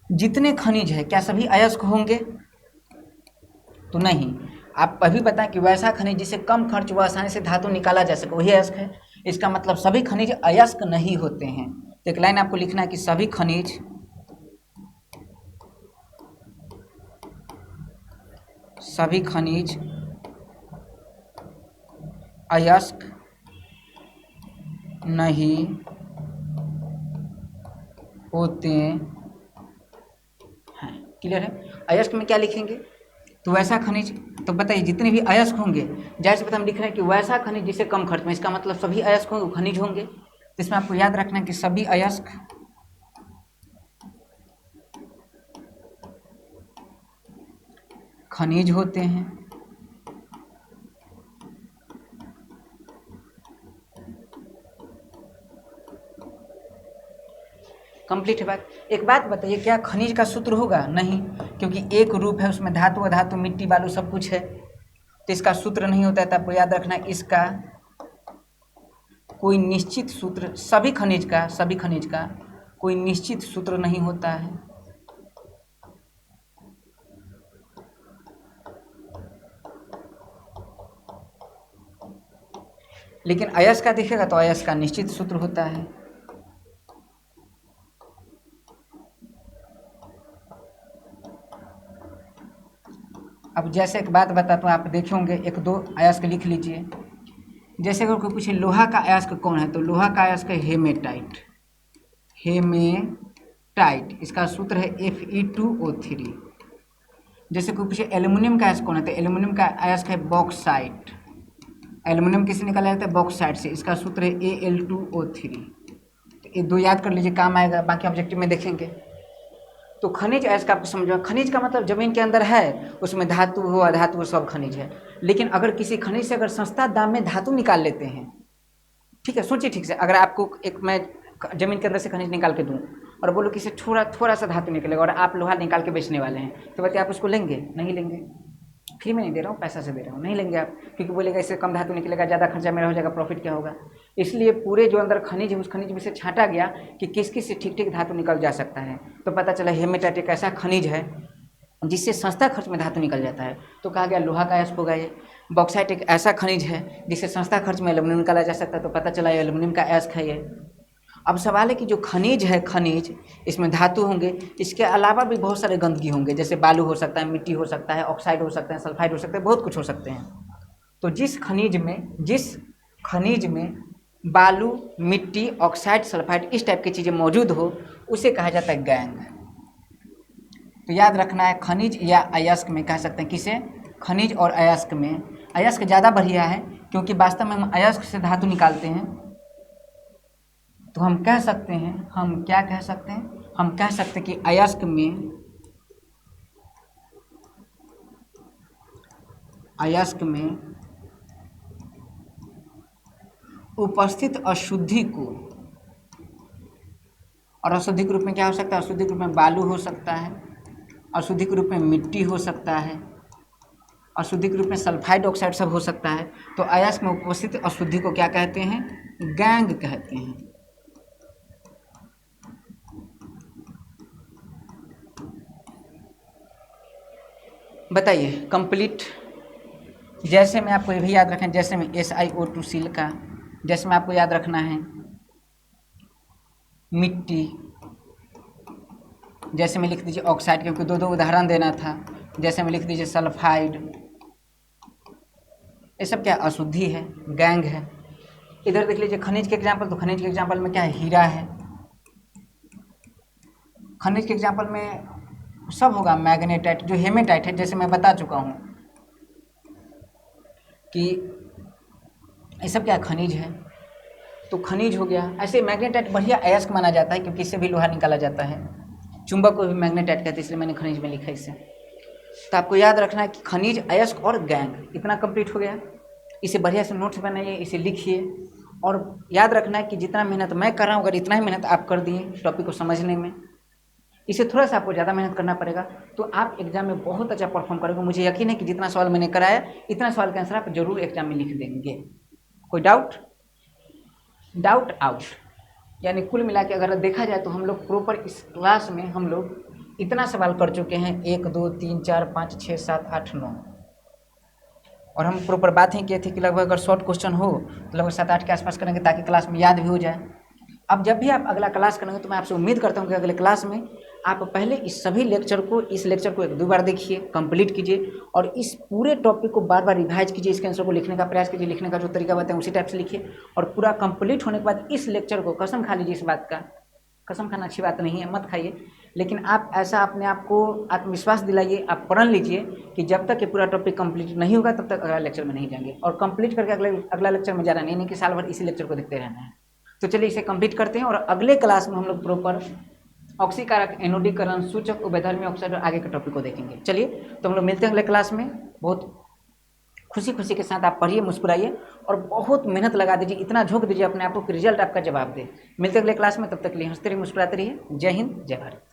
जितने खनिज है क्या सभी अयस्क होंगे? तो नहीं। आप अभी बताएं कि वैसा खनिज जिसे कम खर्च व आसानी से धातु निकाला जा सके वही अयस्क है। इसका मतलब सभी खनिज अयस्क नहीं होते हैं। तो एक लाइन आपको लिखना है कि सभी खनिज अयस्क नहीं होते हैं। क्लियर है? अयस्क में क्या लिखेंगे? तो वैसा खनिज। तो बताइए, जितने भी अयस्क होंगे, जैसे हम लिख रहे हैं कि वैसा खनिज जिसे कम खर्च में, इसका मतलब सभी अयस्क होंगे, खनिज होंगे। तो इसमें आपको याद रखना है कि सभी अयस्क खनिज होते हैं। कंप्लीट है बात। एक बात बताइए, क्या खनिज का सूत्र होगा? नहीं, क्योंकि एक रूप है, उसमें धातु अधातु मिट्टी बालू सब कुछ है, तो इसका सूत्र नहीं होता है। तो आपको याद रखना है इसका कोई निश्चित सूत्र, सभी खनिज का कोई निश्चित सूत्र नहीं होता है। लेकिन अयस्क का देखिएगा तो अयस्क का निश्चित सूत्र होता है। अब जैसे एक बात बताता हूँ, आप देखे होंगे, एक दो अयस्क लिख लीजिए। जैसे अगर कोई पूछे लोहा का अयस्क कौन है, तो लोहा का अयस्क है हेमेटाइट। इसका सूत्र है Fe2O3। जैसे कोई पूछे एल्युमिनियम का अयस्क कौन है, तो एल्युमिनियम का अयस्क है बॉक्साइट। एल्युमिनियम किससे निकाला जाता है? बॉक्साइट से। इसका सूत्र है Al2O3। तो ये दो याद कर लीजिए, काम आएगा, बाकी ऑब्जेक्टिव में देखेंगे। तो खनिज अयस्क आपको समझो, खनिज का मतलब जमीन के अंदर है, उसमें धातु हो अधातु हो सब खनिज है। लेकिन अगर किसी खनिज से अगर सस्ता दाम में धातु निकाल लेते हैं, ठीक है, सोचिए ठीक से, अगर आपको एक मैं जमीन के अंदर से खनिज निकाल के दूं और बोलो कि इसे थोड़ा सा धातु निकलेगा और आप लोहा निकाल के बेचने वाले हैं, तो बताइए आप उसको लेंगे? नहीं लेंगे। फ्री में नहीं दे रहा हूँ, पैसा से दे रहा हूँ, नहीं लेंगे आप, क्योंकि बोलेगा इससे कम धातु निकलेगा, ज़्यादा खर्चा मेरा हो जाएगा, प्रॉफिट क्या होगा। इसलिए पूरे जो अंदर खनिज है उस खनिज में से छांटा गया कि किस किस से ठीक ठीक धातु निकल जा सकता है। तो पता चला हेमेटाइट एक ऐसा खनिज है जिससे सस्ता खर्च में धातु निकल जाता है, तो कहा गया लोहा का अयस्क होगा ये। बॉक्साइट एक ऐसा खनिज है जिससे सस्ता खर्च में एल्युमिनियम निकाला जा सकता है, तो पता चला एल्युमिनियम का अयस्क है ये। अब सवाल है कि जो खनिज है, खनिज इसमें धातु होंगे, इसके अलावा भी बहुत सारे गंदगी होंगे, जैसे बालू हो सकता है, मिट्टी हो सकता है, ऑक्साइड हो सकता है, सल्फाइड हो सकता है, बहुत कुछ हो सकते हैं। तो जिस खनिज में बालू, मिट्टी, ऑक्साइड, सल्फाइड इस टाइप की चीज़ें मौजूद हो उसे कहा जाता है गैंग। तो याद रखना है, खनिज या अयस्क में कह सकते हैं किसे? खनिज और अयस्क में अयस्क ज़्यादा बढ़िया है, क्योंकि वास्तव में हम अयस्क से धातु निकालते हैं। तो हम कह सकते हैं, हम क्या कह सकते हैं? हम कह सकते हैं कि अयस्क में उपस्थित अशुद्धि को, और अशुद्धि के रूप में क्या हो सकता है? अशुद्धि के रूप में बालू हो सकता है, अशुद्धि के रूप में मिट्टी हो सकता है, अशुद्धि के रूप में सल्फाइड ऑक्साइड सब हो सकता है। तो अयस्क में उपस्थित अशुद्धि को क्या कहते हैं? गैंग कहते हैं। बताइए कंप्लीट। जैसे में आपको ये भी याद रखें, जैसे में SiO2 सिलिका, जैसे में आपको याद रखना है मिट्टी, जैसे में लिख दीजिए ऑक्साइड, क्योंकि दो दो उदाहरण देना था। जैसे में लिख दीजिए सल्फाइड। ये सब क्या अशुद्धि है, गैंग है। इधर देख लीजिए खनिज के एग्जाम्पल, तो खनिज के एग्जाम्पल में क्या है? हीरा है। खनिज के एग्जाम्पल में सब होगा, मैग्नेटाइट जो हेमेटाइट है, जैसे मैं बता चुका हूँ कि ये सब क्या खनिज है। तो खनिज हो गया। ऐसे मैग्नेटाइट बढ़िया अयस्क माना जाता है, क्योंकि इससे भी लोहा निकाला जाता है। चुंबक को भी मैग्नेटाइट कहते हैं, इसलिए मैंने खनिज में लिखा इसे। तो आपको याद रखना है कि खनिज, अयस्क और गैंग, इतना कंप्लीट हो गया। इसे बढ़िया से नोट्स बनाइए, इसे लिखिए, और याद रखना है कि जितना मेहनत मैं कर रहा हूँ, अगर इतना ही मेहनत आप कर दिए टॉपिक को समझने में, इसे थोड़ा सा आपको ज़्यादा मेहनत करना पड़ेगा, तो आप एग्जाम में बहुत अच्छा परफॉर्म करोगे। मुझे यकीन है कि जितना सवाल मैंने कराया, इतना सवाल का आंसर आप जरूर एग्जाम में लिख देंगे। कोई डाउट? Doubt out. यानी कुल मिला के अगर देखा जाए तो हम लोग प्रॉपर इस क्लास में हम लोग इतना सवाल कर चुके हैं, 1 2 3 4 5 6 7 8 9, और हम प्रॉपर बात ही किए थे कि लगभग अगर शॉर्ट क्वेश्चन हो तो लगभग 7 8 के आसपास करेंगे, ताकि क्लास में याद भी हो जाए। अब जब भी आप अगला क्लास करेंगे तो मैं आपसे उम्मीद करता हूँ कि अगले क्लास में आप पहले इस सभी लेक्चर को, इस लेक्चर को 1 2 बार देखिए, कंप्लीट कीजिए, और इस पूरे टॉपिक को बार बार रिवाइज कीजिए, इसके आंसर को लिखने का प्रयास कीजिए, लिखने का जो तरीका बताएं उसी टाइप से लिखिए, और पूरा कंप्लीट होने के बाद इस लेक्चर को, कसम खा लीजिए इस बात का, कसम खाना अच्छी बात नहीं है, मत खाइए, लेकिन आप ऐसा अपने आप को आत्मविश्वास दिलाइए, आप प्रण लीजिए कि जब तक ये पूरा टॉपिक कंप्लीट नहीं होगा तब तक अगला लेक्चर में नहीं जाएंगे, और कंप्लीट करके अगला लेक्चर में जाना नहीं कि साल भर इसी लेक्चर को देखते रहना है। तो चलिए इसे कंप्लीट करते हैं, और अगले क्लास में हम लोग प्रॉपर ऑक्सीकारक, एनोडीकरण, सूचक, उभयधर्मी ऑक्साइड और आगे के टॉपिक को देखेंगे। चलिए तो हम लोग मिलते हैं अगले क्लास में। बहुत खुशी खुशी के साथ आप पढ़िए, मुस्कुराइए, और बहुत मेहनत लगा दीजिए, इतना झोंक दीजिए अपने आप को कि रिजल्ट आपका जवाब दे। मिलते हैं अगले क्लास में, तब तक के लिए हंसते रहिए, मुस्कुराते रहिए। जय हिंद, जय भारत।